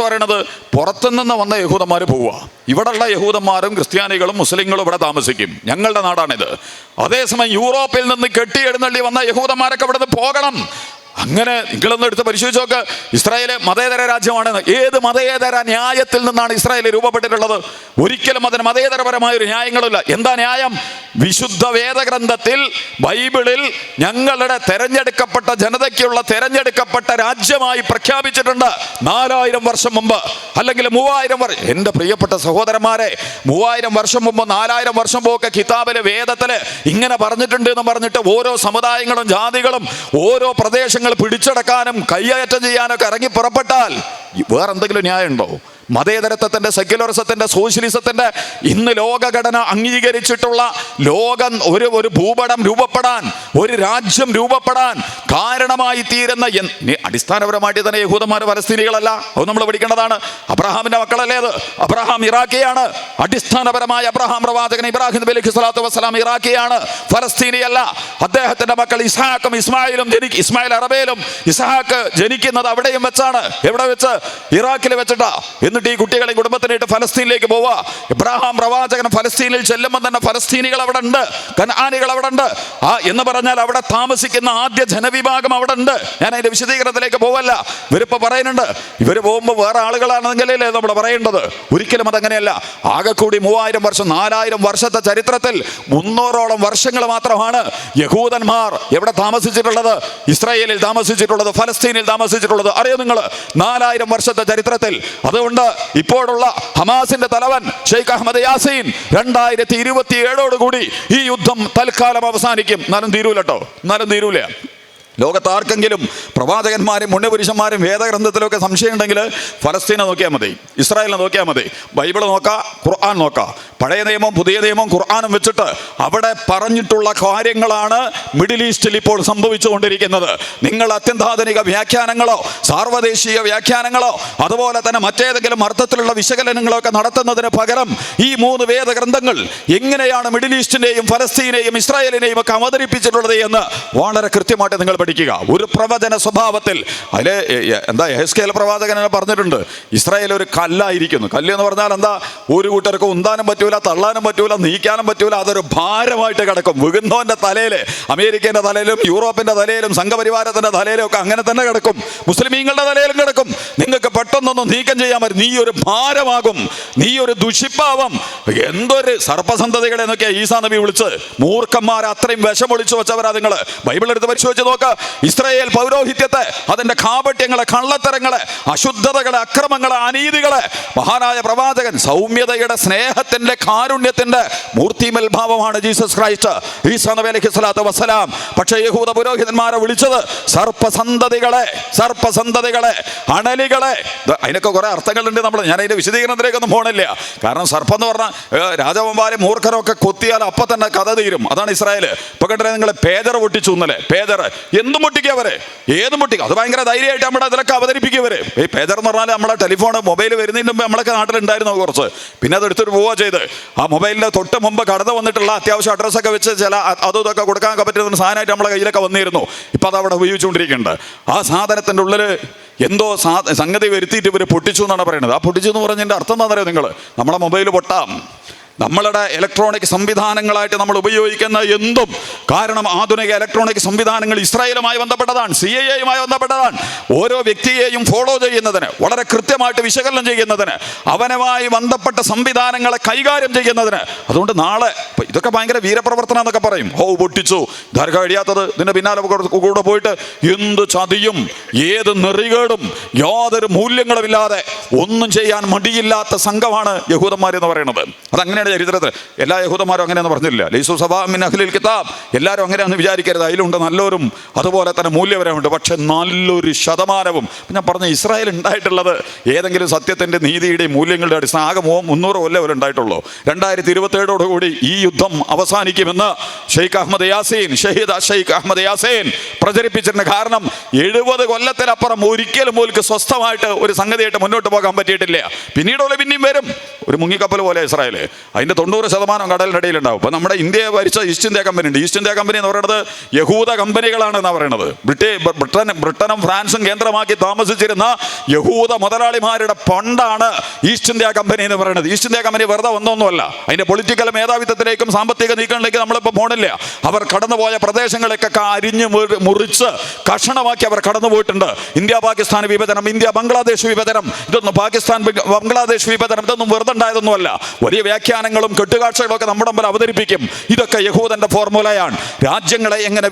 പറയണത്? പുറത്തുനിന്ന് വന്ന യഹൂദന്മാർ പോവുക, ഇവിടെയുള്ള യഹൂദന്മാരും ക്രിസ്ത്യാനികളും മുസ്ലിങ്ങളും ഇവിടെ താമസിക്കും, ഞങ്ങളുടെ നാടാണിത്. അതേസമയം യൂറോപ്പിൽ നിന്ന് കെട്ടിയെഴുന്നള്ളി വന്ന യഹൂദന്മാരൊക്കെ ഇവിടെ നിന്ന് പോകണം. അങ്ങനെ നിങ്ങളൊന്ന് എടുത്ത് പരിശോധിച്ച് നോക്ക്. ഇസ്രായേൽ മതേതര രാജ്യമാണ്. ഏത് മതേതര ന്യായത്തിൽ നിന്നാണ് ഇസ്രായേൽ രൂപപ്പെട്ടിട്ടുള്ളത്? ഒരിക്കലും അതിന് മതേതരപരമായ ഒരു ന്യായങ്ങളുമില്ല. എന്താ ന്യായം? വിശുദ്ധ വേദഗ്രന്ഥത്തിൽ ബൈബിളിൽ ഞങ്ങളുടെ തെരഞ്ഞെടുക്കപ്പെട്ട ജനതയ്ക്കുള്ള തെരഞ്ഞെടുക്കപ്പെട്ട രാജ്യമായി പ്രഖ്യാപിച്ചിട്ടുണ്ട് 4000 വർഷം മുമ്പ്, അല്ലെങ്കിൽ 3000 വർഷം. എൻ്റെ പ്രിയപ്പെട്ട സഹോദരന്മാരെ, 3000 വർഷം മുമ്പ് 4000 വർഷം മുമ്പൊക്കെ കിതാബിലെ വേദത്തില് ഇങ്ങനെ പറഞ്ഞിട്ടുണ്ട് എന്ന് പറഞ്ഞിട്ട് ഓരോ സമുദായങ്ങളും ജാതികളും ഓരോ പ്രദേശങ്ങൾ പിടിച്ചടക്കാനും കയ്യേറ്റം ചെയ്യാനൊക്കെ ഇറങ്ങി പുറപ്പെട്ടാൽ വേറെന്തെങ്കിലും ന്യായമുണ്ടോ? മതേതരത്വത്തിന്റെ, സെക്യുലറിസത്തിന്റെ, സോഷ്യലിസത്തിന്റെ ഇന്ന് ലോകഘടന അംഗീകരിച്ചിട്ടുള്ള ലോകം ഒരു ഭൂപടം രൂപപ്പെടാൻ, ഒരു രാജ്യം രൂപപ്പെടാൻ കാരണമായി തീരുന്ന അടിസ്ഥാനപരമായിട്ട് തന്നെ യഹൂദന്മാർ ഫലസ്തീനികളല്ല. അത് നമ്മൾ പഠിക്കേണ്ടതാണ്. അബ്രഹാമിന്റെ മക്കളല്ലേ അത്? അബ്രഹാം ഇറാഖിയാണ്. അടിസ്ഥാനപരമായ അബ്രഹാം പ്രവാചകൻ ഇബ്രാഹിം നബി അലൈഹി സ്വലാത്തു വസ്സലാം ഇറാഖിയാണ്, ഫലസ്തീനിയല്ല. അദ്ദേഹത്തിന്റെ മക്കൾ ഇസ്ഹാക്കും ഇസ്മായിലും ഇസ്മായിൽ അറബയിലും, ഇസ്ഹാക്ക് ജനിക്കുന്നത് അവിടെയും വെച്ചാണ്. എവിടെ വെച്ച്? ഇറാഖിൽ വെച്ചിട്ടാ. എന്നിട്ട് ഈ കുട്ടികളെ കുടുംബത്തിനായിട്ട് ഫലസ്തീനിലേക്ക് പോവുക. ഇബ്രാഹാം പ്രവാചകൻ ഫലസ്തീനിൽ ചെല്ലുമ്പോൾ തന്നെ ഫലസ്തീനികൾ അവിടെ ഉണ്ട്, കനാനികൾ അവിടെ ഉണ്ട്. എന്ന് പറഞ്ഞാൽ അവിടെ താമസിക്കുന്ന ആദ്യ ജനവിഭാഗം അവിടെ ഉണ്ട്. ഞാൻ അതിന്റെ വിശദീകരണത്തിലേക്ക് പോവല്ല. ഇവരിപ്പോ പറയുന്നുണ്ട് ഇവര് പോകുമ്പോൾ വേറെ ആളുകളാണെങ്കിലല്ലേ നമ്മൾ പറയേണ്ടത്. ഒരിക്കലും അതങ്ങനെയല്ല. ആകെ കൂടി 3000 വർഷം, 4000 വർഷത്തെ ചരിത്രത്തിൽ 300ഓളം വർഷങ്ങൾ മാത്രമാണ് യഹൂദന്മാർ എവിടെ താമസിച്ചിട്ടുള്ളത്? ഇസ്രായേലിൽ താമസിച്ചിട്ടുള്ളത്, ഫലസ്തീനിൽ താമസിച്ചിട്ടുള്ളത്. അറിയോ നിങ്ങൾ? 4000 വർഷത്തെ ചരിത്രത്തിൽ. അതുകൊണ്ട് ഇപ്പോഴുള്ള ഹമാസിന്റെ തലവൻ ഷെയ്ഖ് അഹമ്മദ് യാസീൻ 2027 കൂടി ഈ യുദ്ധം തൽക്കാലം അവസാനിക്കും. എന്നാലും തീരൂല. ലോകത്ത് ആർക്കെങ്കിലും പ്രവാചകന്മാരും പുണ്യപുരുഷന്മാരും വേദഗ്രന്ഥത്തിലൊക്കെ സംശയം ഉണ്ടെങ്കിൽ ഫലസ്തീനെ നോക്കിയാൽ മതി, ഇസ്രായേലിനെ നോക്കിയാൽ മതി. ബൈബിൾ നോക്കാം, ഖുർആൻ നോക്കാം. പഴയ നിയമം പുതിയ നിയമം ഖുർആനും വെച്ചിട്ട് അവിടെ പറഞ്ഞിട്ടുള്ള കാര്യങ്ങളാണ് മിഡിൽ ഈസ്റ്റിൽ ഇപ്പോൾ സംഭവിച്ചുകൊണ്ടിരിക്കുന്നത്. നിങ്ങൾ അത്യന്താധുനിക വ്യാഖ്യാനങ്ങളോ സാർവദേശീയ വ്യാഖ്യാനങ്ങളോ അതുപോലെ തന്നെ മറ്റേതെങ്കിലും അർത്ഥത്തിലുള്ള വിശകലനങ്ങളോ ഒക്കെ നടത്തുന്നതിന് പകരം ഈ 3 വേദഗ്രന്ഥങ്ങൾ എങ്ങനെയാണ് മിഡിൽ ഈസ്റ്റിനെയും ഫലസ്തീനെയും ഇസ്രായേലിനെയും ഒക്കെ അവതരിപ്പിച്ചിട്ടുള്ളത് എന്ന് വളരെ കൃത്യമായിട്ട് നിങ്ങൾ പഠിക്കുക. ഒരു പ്രവചന സ്വഭാവത്തിൽ അതിലെ യെഹെസ്കേൽ പ്രവാചകൻ പറഞ്ഞിട്ടുണ്ട്, ഇസ്രായേൽ ഒരു കല്ലായിരിക്കുന്നു. കല്ല് എന്ന് പറഞ്ഞാൽ എന്താ? ഒരു കൂട്ടർക്ക് ഉന്താനും പറ്റൂല, തള്ളാനും പറ്റൂല, നീക്കാനും പറ്റൂല. അതൊരു ഭാരമായിട്ട് കിടക്കും. വികുന്നവന്റെ തലയിൽ, അമേരിക്കന്റെ തലയിലും യൂറോപ്പിന്റെ തലയിലും സംഘപരിവാരത്തിന്റെ തലയിലും ഒക്കെ അങ്ങനെ തന്നെ കിടക്കും. മുസ്ലിമീങ്ങളുടെ തലയിലും കിടക്കും. നിങ്ങൾക്ക് പെട്ടെന്നൊന്നും നീക്കം ചെയ്യാൻ പറ്റും. നീ ഒരു ഭാരമാകും, നീ ഒരു ദുഷിപ്പാവം. എന്തൊരു സർപ്പസന്തതികളെ എന്നൊക്കെയാ ഈസാ നബി വിളിച്ച്. മൂർഖന്മാരെ അത്രയും വിഷമൊളിച്ചു വെച്ചവരാ നിങ്ങൾ. ബൈബിൾ എടുത്ത് പരിശോധിച്ച് നോക്ക്. ഇസ്രായേൽ പൗരോഹിത്യത്തെ, അതിന്റെ കാപട്യങ്ങളെ, കള്ളത്തരങ്ങളെ, അശുദ്ധതകളെ, അക്രമങ്ങളെ, അനീതികളെ മഹാനായ പ്രവാചകൻ സൗമ്യതയുടെ, സ്നേഹത്തിന്റെ, കാരുണ്യത്തിന്റെ മൂർത്തിമൽഭാവമാണ് ജീസസ് ക്രൈസ്റ്റ്, ഈസാ നബി അലൈഹി സ്വലാത്തു വസ്സലാം. പക്ഷേ യഹൂദ പുരോഹിതന്മാരെ വിളിച്ചത് സർപ്പസന്തതികളെ, അണലികളെ. അതിനൊക്കെ കുറെ അർത്ഥങ്ങളുണ്ട്. ഞാൻ അതിന്റെ വിശദീകരണത്തിലേക്കൊന്നും പോകണില്ല. കാരണം സർപ്പം എന്ന് പറഞ്ഞാൽ രാജവന്മാരെ മൂർഖരൊക്കെ കൊത്തിയാൽ അപ്പം തന്നെ കഥ തീരും. അതാണ് ഇസ്രായേൽ. ഇപ്പൊ കണ്ടേ നിങ്ങൾ പേജർ പൊട്ടിച്ചു. ഇന്നലെ പേജർ എന്തും പൊട്ടിക്കവരെ, ഏതും പൊട്ടിക്കുക. അത് ഭയങ്കര ധൈര്യമായിട്ട് നമ്മുടെ അതിലൊക്കെ അവതരിപ്പിക്കവരെ. ഈ പേജർ എന്ന് പറഞ്ഞാൽ നമ്മുടെ ടെലിഫോൺ, മൊബൈൽ വരുന്നതിന് മുമ്പ് നമ്മളൊക്കെ നാട്ടിലുണ്ടായിരുന്നു കുറച്ച്. പിന്നെ അത് എടുത്തിട്ട് പോവുക ചെയ്ത് ആ മൊബൈലിന്റെ തൊട്ട് മുമ്പ് കടന്നു വന്നിട്ടുള്ള അത്യാവശ്യം അഡ്രസ്സൊക്കെ വെച്ച് ചില അതും ഇതൊക്കെ കൊടുക്കാൻ പറ്റുന്ന സാധനമായിട്ട് നമ്മളെ കയ്യിലൊക്കെ വന്നിരുന്നു. ഇപ്പം അത് അവിടെ ഉപയോഗിച്ചുകൊണ്ടിരിക്കുന്നുണ്ട്. ആ സാധനത്തിൻ്റെ ഉള്ളിൽ എന്തോ സംഗതി വരുത്തിയിട്ട് ഇവർ പൊട്ടിച്ചു എന്നാണ് പറയുന്നത്. ആ പൊട്ടിച്ചു എന്ന് പറഞ്ഞതിൻ്റെ അർത്ഥം എന്താണെന്നറിയോ നിങ്ങൾ? നമ്മളെ മൊബൈൽ പൊട്ടാം, നമ്മളുടെ ഇലക്ട്രോണിക് സംവിധാനങ്ങളായിട്ട് നമ്മൾ ഉപയോഗിക്കുന്ന എന്തും. കാരണം ആധുനിക ഇലക്ട്രോണിക് സംവിധാനങ്ങൾ ഇസ്രായേലുമായി ബന്ധപ്പെട്ടതാണ്, CIA-യുമായി ബന്ധപ്പെട്ടതാണ്. ഓരോ വ്യക്തിയെയും ഫോളോ ചെയ്യുന്നതിന്, വളരെ കൃത്യമായിട്ട് വിശകലനം ചെയ്യുന്നതിന്, അവനുമായി ബന്ധപ്പെട്ട സംവിധാനങ്ങളെ കൈകാര്യം ചെയ്യുന്നതിന്. അതുകൊണ്ട് നാളെ ഇതൊക്കെ ഭയങ്കര വീരപ്രവർത്തനം എന്നൊക്കെ പറയും. പൊട്ടിച്ചു, ധാർഘ കഴിയാത്തത്, ഇതിൻ്റെ പിന്നാലെ കൂടെ പോയിട്ട് എന്ത് ചതിയും ഏത് നെറികേടും യാതൊരു മൂല്യങ്ങളുമില്ലാതെ ഒന്നും ചെയ്യാൻ മടിയില്ലാത്ത സംഘമാണ് യഹൂദന്മാരെന്ന് പറയുന്നത്. അതങ്ങനെ ചരിത്രത്തിൽ എല്ലാ യഹൂദന്മാരും അങ്ങനെയെന്ന് പറഞ്ഞില്ല. ലൈസു സബാ മിൻ അഹ്ലിൽ കിതാബ്, എല്ലാവരും അങ്ങനെയാണെന്ന് വിചാരിക്കരുത്. അതിലുണ്ട് നല്ലവരും അതുപോലെ തന്നെ മൂല്യപരമുണ്ട്. പക്ഷെ നല്ലൊരു ശതമാനവും, ഞാൻ പറഞ്ഞ ഇസ്രായേൽ ഉണ്ടായിട്ടുള്ളത് ഏതെങ്കിലും സത്യത്തിൻ്റെ, നീതിയുടെയും മൂല്യങ്ങളുടെ അടിസ്ഥാനം ആകെ 300 കൊല്ലം ഉണ്ടായിട്ടുള്ളൂ. 2027 ഈ യുദ്ധം അവസാനിക്കുമെന്ന് ഷെയ്ഖ് അഹമ്മദ് യാസീൻ, ഷഹീദ് ഷെയ്ഖ് അഹമ്മദ് യാസീൻ പ്രചരിപ്പിച്ചിട്ടുണ്ട്. കാരണം 70 കൊല്ലത്തിലപ്പുറം ഒരിക്കലും പോലും സ്വസ്ഥമായിട്ട് ഒരു സംഗതിയായിട്ട് മുന്നോട്ട് പോകാൻ പറ്റിയിട്ടില്ല. പിന്നീടുള്ള വരും. ഒരു മുങ്ങിക്കപ്പൽ പോലെ ഇസ്രായേൽ. അതിൻ്റെ 90% കടലിനടിയിൽ ഉണ്ടാവും. അപ്പോൾ നമ്മുടെ ഇന്ത്യയെ ഭരിച്ച ഈസ്റ്റ് ഇന്ത്യ കമ്പനി ഉണ്ട്. ഈസ്റ്റ് ഇന്ത്യ കമ്പനി എന്ന് പറയുന്നത് യഹൂദ കമ്പനികളാണ് എന്നാണ് പറയുന്നത്. ബ്രിട്ടനും ഫ്രാൻസും കേന്ദ്രമാക്കി താമസിച്ചിരുന്ന യഹൂദ മുതലാളിമാരുടെ ഫണ്ടാണ് ഈസ്റ്റ് ഇന്ത്യ കമ്പനി എന്ന് പറയുന്നത്. ഈസ്റ്റ് ഇന്ത്യ കമ്പനി വെറുതെ ഒന്നൊന്നുമല്ല. അതിൻ്റെ പൊളിറ്റിക്കൽ മേധാവിത്വത്തിലേക്കും സാമ്പത്തിക നീക്കങ്ങളിലേക്കും നമ്മളിപ്പോൾ പോകണില്ല. അവർ കടന്നുപോയ പ്രദേശങ്ങളൊക്കെ അരിഞ്ഞ് മുറിച്ച് കഷണമാക്കി അവർ കടന്നുപോയിട്ടുണ്ട്. ഇന്ത്യ പാകിസ്ഥാൻ വിഭജനം, ഇന്ത്യ ബംഗ്ലാദേശ് വിഭജനം, ഇതൊന്നും പാകിസ്ഥാൻ ബംഗ്ലാദേശ് വിഭജനം ഇതൊന്നും വെറുതെ ഉണ്ടായതൊന്നുമല്ല. വലിയ വ്യാഖ്യാനം സംവിധാനങ്ങളും കെട്ടുകാഴ്ചകളും ഒക്കെ നമ്മുടെ മുമ്പിൽ അവതരിപ്പിക്കും. ഇതൊക്കെ യഹൂദന്റെ ഫോർമുലയാണ്. രാജ്യങ്ങളെ എങ്ങനെ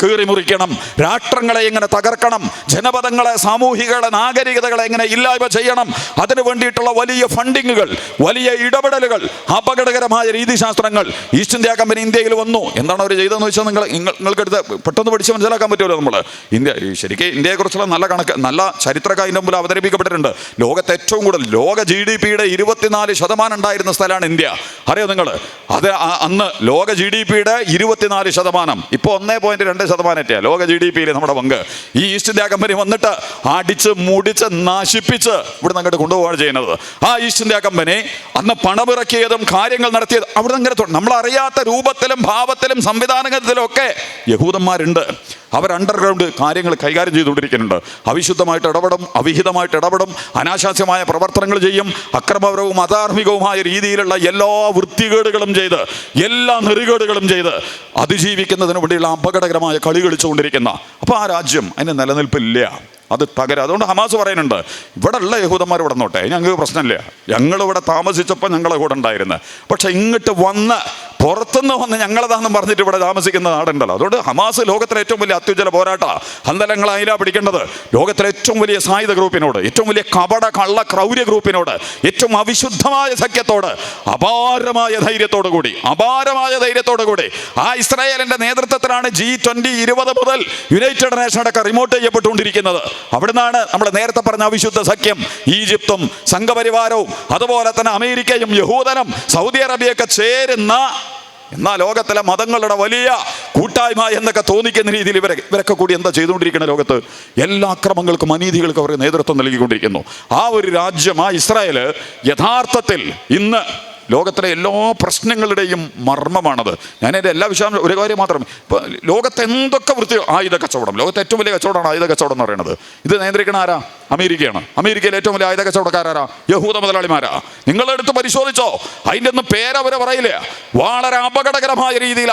കീറി മുറിക്കണം, രാഷ്ട്രങ്ങളെ എങ്ങനെ തകർക്കണം, ജനപദങ്ങളെ, സാമൂഹികളെ, നാഗരികതകളെ എങ്ങനെ ഇല്ലായ്മ ചെയ്യണം, അതിനു വേണ്ടിയിട്ടുള്ള വലിയ ഫണ്ടിങ്ങുകൾ, വലിയ ഇടപെടലുകൾ, അപകടകരമായ രീതിശാസ്ത്രങ്ങൾ. ഈസ്റ്റ് ഇന്ത്യ കമ്പനി ഇന്ത്യയിൽ വന്നു. എന്താണ് അവർ ചെയ്തതെന്ന് വെച്ചാൽ നിങ്ങൾക്കെടുത്ത് പെട്ടെന്ന് പഠിച്ച് മനസ്സിലാക്കാൻ പറ്റുമല്ലോ. നമ്മൾ ശരിക്കും ഇന്ത്യയെക്കുറിച്ചുള്ള നല്ല ചരിത്രമൊക്കെ അതിൻ്റെ മുമ്പിൽ അവതരിപ്പിക്കപ്പെട്ടിട്ടുണ്ട്. ലോകത്തെ ഏറ്റവും കൂടുതൽ ലോക GDP-യുടെ 24% ഉണ്ടായിരുന്ന സ്ഥലമാണ് ഇന്ത്യ. അറിയോ നിങ്ങൾ? അത് അന്ന് ലോക GDP-യുടെ 24%, ഇപ്പോൾ 1.2% ലോക GDP-യിൽ നമ്മുടെ പങ്ക്. ഈ ഈസ്റ്റ് ഇന്ത്യ കമ്പനി വന്നിട്ട് അടിച്ച് മുടിച്ച് നശിപ്പിച്ച് ഇവിടെ നിന്ന് അങ്ങോട്ട് കൊണ്ടുപോവുകയാണ് ചെയ്യുന്നത്. ആ ഈസ്റ്റ് ഇന്ത്യ കമ്പനി അന്ന് പണമിറക്കിയതും കാര്യങ്ങൾ നടത്തിയത് അവിടെ നിന്ന് അങ്ങനെ നമ്മളറിയാത്ത രൂപത്തിലും ഭാവത്തിലും സംവിധാനത്തിലും ഒക്കെ യഹൂദന്മാരുണ്ട്. അവർ അണ്ടർഗ്രൗണ്ട് കാര്യങ്ങൾ കൈകാര്യം ചെയ്തുകൊണ്ടിരിക്കുന്നുണ്ട്. അവിശുദ്ധമായിട്ട് ഇടപെടും, അവിഹിതമായിട്ട് ഇടപെടും, അനാശാസ്യമായ പ്രവർത്തനങ്ങൾ ചെയ്യും, അക്രമപരവും അധാർമികവുമായ രീതിയിലുള്ള എല്ലാ വൃത്തികേടുകളും ചെയ്ത്, എല്ലാ നെറികേടുകളും ചെയ്ത് അതിജീവിക്കുന്നതിന് വേണ്ടിയുള്ള അപകടകരമായ കളി കളിച്ചുകൊണ്ടിരിക്കുന്ന അപ്പോൾ ആ രാജ്യം അതിന് നിലനിൽപ്പില്ല, അത് തകരാ. അതുകൊണ്ട് ഹമാസ് പറയുന്നുണ്ട്, ഇവിടെ ഉള്ള യഹൂദന്മാർ ഇവിടെ നോട്ടെ, ഞങ്ങൾക്ക് പ്രശ്നമില്ല, ഞങ്ങളിവിടെ താമസിച്ചപ്പോൾ ഞങ്ങളെ കൂടെ ഉണ്ടായിരുന്നു. പക്ഷെ ഇങ്ങോട്ട് വന്ന് പുറത്തുനിന്ന് വന്ന് ഞങ്ങളതാണെന്ന് പറഞ്ഞിട്ട് ഇവിടെ താമസിക്കുന്ന നാടുണ്ടല്ലോ. അതുകൊണ്ട് ഹമാസ് ലോകത്തിലെ ഏറ്റവും വലിയ അത്യുജ്വല പോരാട്ട ഹന്തലങ്ങളായില്ല പിടിക്കേണ്ടത്. ലോകത്തിലെ ഏറ്റവും വലിയ സായുധ ഗ്രൂപ്പിനോട്, ഏറ്റവും വലിയ കപട കള്ള ക്രൗര്യ ഗ്രൂപ്പിനോട്, ഏറ്റവും അവിശുദ്ധമായ സഖ്യത്തോട് അപാരമായ ധൈര്യത്തോടു കൂടി ആ ഇസ്രായേലിന്റെ നേതൃത്വത്തിലാണ് G20 20 മുതൽ യുണൈറ്റഡ് നേഷൻ അടക്കം റിമോട്ട് ചെയ്യപ്പെട്ടുകൊണ്ടിരിക്കുന്നത്. അവിടുന്നാണ് നമ്മൾ നേരത്തെ പറഞ്ഞ അവിശുദ്ധ സഖ്യം ഈജിപ്തും സംഘപരിവാരവും അതുപോലെ തന്നെ അമേരിക്കയും യഹൂദനും സൗദി അറേബ്യയൊക്കെ ചേരുന്ന, എന്നാൽ ലോകത്തിലെ മതങ്ങളുടെ വലിയ കൂട്ടായ്മ എന്നൊക്കെ തോന്നിക്കുന്ന രീതിയിൽ ഇവരൊക്കെ കൂടി എന്താ ചെയ്തുകൊണ്ടിരിക്കുന്ന ലോകത്ത് എല്ലാ അക്രമങ്ങൾക്കും അനീതികൾക്കും അവർക്ക് നേതൃത്വം നൽകിക്കൊണ്ടിരിക്കുന്നു. ആ ഒരു രാജ്യം, ആ ഇസ്രായേൽ യഥാർത്ഥത്തിൽ ഇന്ന് ലോകത്തിലെ എല്ലാ പ്രശ്നങ്ങളുടെയും മർമ്മമാണത്. ഞാനെൻ്റെ എല്ലാ വിഷയം ഒരു കാര്യം മാത്രം, ഇപ്പോൾ ലോകത്തെ എന്തൊക്കെ ആയുധ കച്ചവടം, ലോകത്തെ ഏറ്റവും വലിയ കച്ചവടമാണ് ആയുധ കച്ചവടം എന്ന് പറയുന്നത്. ഇത് നിയന്ത്രിക്കണ ആരാ? അമേരിക്കയാണ്. അമേരിക്കയിലെ ഏറ്റവും വലിയ ആയുധ കച്ചവടക്കാരാ? യഹൂദ മുതലാളിമാരാ. നിങ്ങളെടുത്ത് പരിശോധിച്ചോ, അതിൻ്റെ ഒന്നും പേരവർ പറയില്ല. വളരെ അപകടകരമായ രീതിയിൽ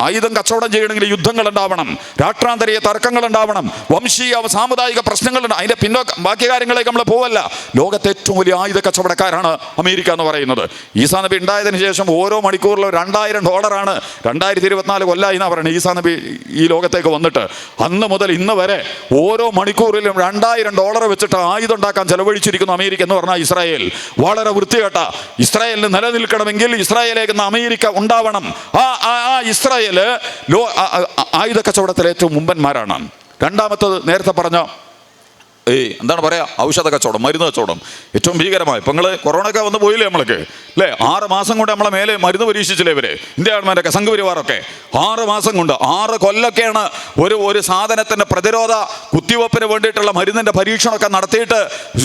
ആയുധം കച്ചവടം ചെയ്യണമെങ്കിൽ യുദ്ധങ്ങൾ ഉണ്ടാവണം, രാഷ്ട്രാന്തരീയ തർക്കങ്ങൾ ഉണ്ടാവണം, വംശീയ സാമുദായിക പ്രശ്നങ്ങളുണ്ട്. അതിൻ്റെ ബാക്കി കാര്യങ്ങളിലേക്ക് നമ്മൾ പോവല്ല. ലോകത്തെ ഏറ്റവും വലിയ ആയുധ കച്ചവടക്കാരാണ് അമേരിക്ക എന്ന് പറയുന്നത്. ഈസാ നബി ഉണ്ടായതിനു ശേഷം ഓരോ മണിക്കൂറിലും $2000 2024 കൊല്ലായി എന്നാണ് പറയുന്നത്. ഈസാ നബി ഈ ലോകത്തേക്ക് വന്നിട്ട് അന്ന് മുതൽ ഇന്ന് വരെ ഓരോ മണിക്കൂറിലും $2000 വെച്ചിട്ട് ആയുധം ഉണ്ടാക്കാൻ ചെലവഴിച്ചിരിക്കുന്നു അമേരിക്ക എന്ന് പറഞ്ഞാൽ ഇസ്രായേൽ. വളരെ വൃത്തികെട്ട ഇസ്രായേലിന് നിലനിൽക്കണമെങ്കിൽ ഇസ്രായേലേക്ക് അമേരിക്ക ഉണ്ടാവണം. ആ ഇസ്രായേൽ ആയുധ കച്ചവടത്തിലെ ഏറ്റവും മുമ്പന്മാരാണ്. രണ്ടാമത്തത് നേരത്തെ പറഞ്ഞ എന്താണ് പറയുക, ഔഷധ കച്ചവടം, മരുന്ന് കച്ചവടം ഏറ്റവും ഭീകരമായി. ഇപ്പം നിങ്ങൾ കൊറോണയൊക്കെ വന്ന് പോയില്ലേ നമ്മൾക്ക്, അല്ലേ? 6 മാസം കൊണ്ട് നമ്മളെ മേലെ മരുന്ന് പരീക്ഷിച്ചില്ലേ ഇവർ, ഇന്ത്യ ഗവൺമെൻറ്റൊക്കെ സംഘപരിവാറൊക്കെ 6 മാസം കൊണ്ട് 6 കൊല്ലൊക്കെയാണ് ഒരു സാധനത്തിൻ്റെ പ്രതിരോധ കുത്തിവെപ്പിന് വേണ്ടിയിട്ടുള്ള മരുന്നിൻ്റെ പരീക്ഷണമൊക്കെ നടത്തിയിട്ട്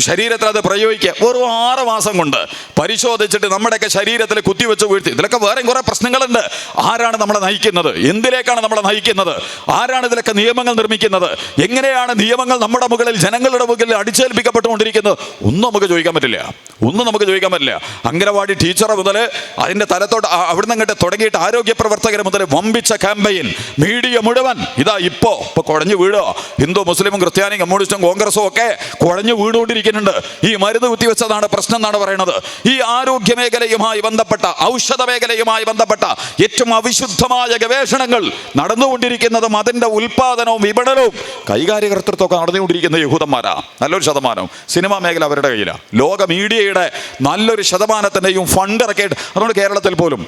ശരീരത്തിൽ അത് പ്രയോഗിക്കുക. വെറും 6 മാസം കൊണ്ട് പരിശോധിച്ചിട്ട് നമ്മുടെയൊക്കെ ശരീരത്തിൽ കുത്തിവെച്ച് വീഴ്ത്തി. ഇതിലൊക്കെ വേറെയും കുറേ പ്രശ്നങ്ങളുണ്ട്. ആരാണ് നമ്മളെ നയിക്കുന്നത്? എന്തിലേക്കാണ് നമ്മളെ നയിക്കുന്നത്? ആരാണ് ഇതിലൊക്കെ നിയമങ്ങൾ നിർമ്മിക്കുന്നത്? എങ്ങനെയാണ് നിയമങ്ങൾ നമ്മുടെ മുകളിൽ ജനങ്ങളുടെ മുകളിൽ അടിച്ചേൽപ്പിക്കപ്പെട്ടുകൊണ്ടിരിക്കുന്നത്? ഒന്നും നമുക്ക് ചോദിക്കാൻ പറ്റില്ല. അംഗനവാടി ടീച്ചറെ മുതൽ അതിൻ്റെ തലത്തോട്ട് അവിടുന്ന് അങ്ങോട്ട് തുടങ്ങിയിട്ട് ആരോഗ്യ പ്രവർത്തകരെ മുതൽ വമ്പിച്ച ക്യാമ്പയിൻ, മീഡിയ മുഴുവൻ ഇതാ ഇപ്പോൾ കുഴഞ്ഞു വീഴുക. ഹിന്ദു മുസ്ലിമും ക്രിസ്ത്യാനിയും കമ്മ്യൂണിസ്റ്റും കോൺഗ്രസും ഒക്കെ കുഴഞ്ഞു വീണുകൊണ്ടിരിക്കുന്നുണ്ട്. ഈ മരുന്ന് കുത്തിവെച്ചതാണ് പ്രശ്നം എന്നാണ് പറയുന്നത്. ഈ ആരോഗ്യ മേഖലയുമായി ബന്ധപ്പെട്ട, ഔഷധ മേഖലയുമായി ബന്ധപ്പെട്ട ഏറ്റവും അവിശുദ്ധമായ ഗവേഷണങ്ങൾ നടന്നുകൊണ്ടിരിക്കുന്നതും അതിൻ്റെ ഉൽപാദനവും വിപണനവും കൈകാര്യകർത്തൃത്വമൊക്കെ നടന്നുകൊണ്ടിരിക്കുന്ന യഹൂദന്മാരാണ് നല്ലൊരു ശതമാനം. സിനിമാ മേഖല അവരുടെ കയ്യിലാണ്. ലോക മീഡിയയുടെ നല്ലൊരു ശതമാനത്തിൻ്റെയും ഫണ്ട് ഇറക്കിയിട്ട്, അതുകൊണ്ട് കേരളത്തിൽ പോലും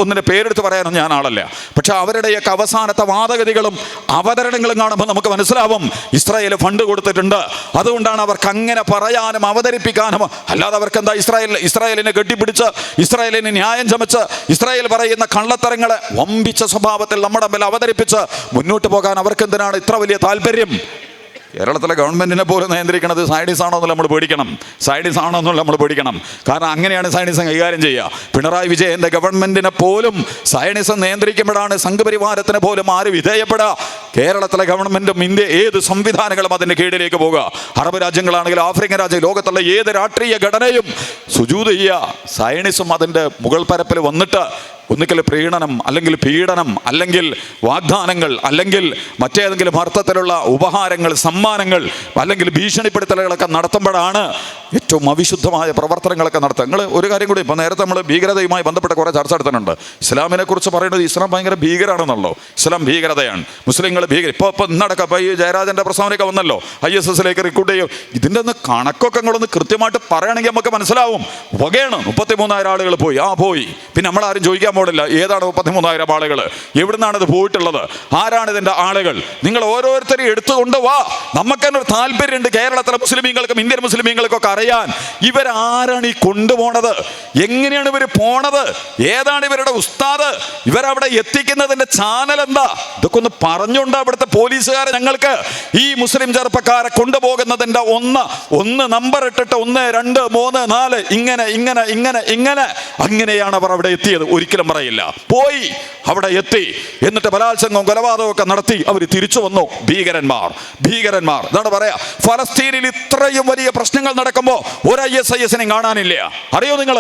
ഒന്നിൻ്റെ പേരെടുത്ത് പറയാനൊന്നും ഞാൻ ആളല്ല, പക്ഷെ അവരുടെയൊക്കെ അവസാനത്തെ വാദഗതികളും അവതരണങ്ങളും കാണുമ്പോൾ നമുക്ക് മനസ്സിലാവും ഇസ്രായേൽ ഫണ്ട് കൊടുത്തിട്ടുണ്ട്. അതുകൊണ്ടാണ് അവർക്ക് അങ്ങനെ പറയാനും അവതരിപ്പിക്കാനും. അല്ലാതെ അവർക്ക് എന്താ ഇസ്രായേലിനെ കെട്ടിപ്പിടിച്ച് ഇസ്രായേലിന് ന്യായം ചമച്ച് ഇസ്രായേൽ പറയുന്ന കള്ളത്തരങ്ങളെ വമ്പിച്ച സ്വഭാവത്തിൽ നമ്മുടെ മേൽ അവതരിപ്പിച്ച് മുന്നോട്ട് പോകാൻ അവർക്ക് എന്തിനാണ് ഇത്ര വലിയ താല്പര്യം? കേരളത്തിലെ ഗവൺമെൻറ്റിനെ പോലും നിയന്ത്രിക്കുന്നത് സയൻസ് ആണോ എന്നുള്ള നമ്മൾ പേടിക്കണം. കാരണം അങ്ങനെയാണ് സയൻസ് കൈകാര്യം ചെയ്യുക. പിണറായി വിജയൻ്റെ ഗവൺമെൻറ്റിനെ പോലും സയൻസ് നിയന്ത്രിക്കുമ്പോഴാണ് സംഘപരിവാരത്തിന് പോലും ആര് വിധേയപ്പെടുക? കേരളത്തിലെ ഗവൺമെന്റും ഇന്ത്യ ഏത് സംവിധാനങ്ങളും അതിന്റെ കീഴിലേക്ക് പോകുക. അറബ് രാജ്യങ്ങളാണെങ്കിലും ആഫ്രിക്കൻ രാജ്യം, ലോകത്തുള്ള ഏത് രാഷ്ട്രീയ ഘടനയും സുജൂദ് ചെയ്യുക. സയനിസം അതിന്റെ മുകൾ പരപ്പിൽ വന്നിട്ട് ഒന്നുകിൽ പ്രീണനം, അല്ലെങ്കിൽ പീഡനം, അല്ലെങ്കിൽ വാഗ്ദാനങ്ങൾ, അല്ലെങ്കിൽ മറ്റേതെങ്കിലും അർത്ഥത്തിലുള്ള ഉപഹാരങ്ങൾ, സമ്മാനങ്ങൾ, അല്ലെങ്കിൽ ഭീഷണിപ്പെടുത്തലുകളൊക്കെ നടത്തുമ്പോഴാണ് ഏറ്റവും അവിശുദ്ധമായ പ്രവർത്തനങ്ങളൊക്കെ നടത്തുക. നിങ്ങൾ ഒരു കാര്യം കൂടി, ഇപ്പോൾ നേരത്തെ നമ്മൾ ഭീകരതയുമായി ബന്ധപ്പെട്ട കുറേ ചർച്ച നടത്തുന്നുണ്ട്. ഇസ്ലാമിനെ കുറിച്ച് പറയുന്നത് ഇസ്ലാം ഭയങ്കര ഭീകരമാണെന്നല്ലോ. ഇസ്ലാം ഭീകരതയാണ്, മുസ്ലിങ്ങൾ ഭീകര. ഇപ്പോൾ ഇന്നടക്കം ഇപ്പോൾ ഈ ജയരാജൻ്റെ പ്രസ്താവനയൊക്കെ വന്നല്ലോ, ISSലേക്ക് റിക്രൂട്ട് ചെയ്യും. ഇതിൻ്റെ ഒന്ന് കണക്കൊക്കെ നിങ്ങളൊന്ന് കൃത്യമായിട്ട് പറയുകയാണെങ്കിൽ നമുക്ക് മനസ്സിലാവും. വകയാണ് 33,000 ആളുകൾ പോയി. പോയി. പിന്നെ നമ്മളാരും ചോദിക്കാൻ പോടില്ല ഏതാണ് 33,000 ആളുകൾ, എവിടുന്നാണ് ഇത് പോയിട്ടുള്ളത്, ആരാണ് ഇതിൻ്റെ ആളുകൾ. നിങ്ങൾ ഓരോരുത്തരെയും എടുത്തുകൊണ്ട് വാ. നമുക്കെന്നൊരു താല്പര്യമുണ്ട് കേരളത്തിലെ മുസ്ലിമീങ്ങൾക്കും ഇന്ത്യൻ മുസ്ലിമീങ്ങൾക്കൊക്കെ അറിയാൻ ഇവരാരാണ് ഈ കൊണ്ടുപോണത്, എങ്ങനെയാണ് ഇവർ പോണത്, ഏതാണ് ഇവരുടെ ഉസ്താദ്, ഇവരവിടെ എത്തിക്കുന്നതിൻ്റെ ചാനൽ എന്താ. ഇതൊക്കെ ഒന്ന് പറഞ്ഞുകൊണ്ട് അവിടുത്തെ പോലീസുകാരെ ഞങ്ങൾക്ക് ഈ മുസ്ലിം ചെറുപ്പക്കാരെ കൊണ്ടുപോകുന്നതിൻ്റെ ഒന്ന് നമ്പർ ഇട്ടിട്ട് 1, 2, 3, 4 ഇങ്ങനെ ഇങ്ങനെ ഇങ്ങനെ ഇങ്ങനെ അങ്ങനെയാണ് അവർ അവിടെ എത്തിയത്. ഒരിക്കലും പറയില്ല. പോയി അവിടെ എത്തി, എന്നിട്ട് ബലാത്സംഗവും കൊലപാതകവും ഒക്കെ നടത്തി അവർ തിരിച്ചു വന്നു. ഭീകരന്മാർ എന്താണ് പറയാ. ഫലസ്തീനിൽ ഇത്രയും വലിയ പ്രശ്നങ്ങൾ നടക്കുമ്പോൾ ഒരു ISISനെയും കാണാനില്ല. അറിയോ നിങ്ങൾ?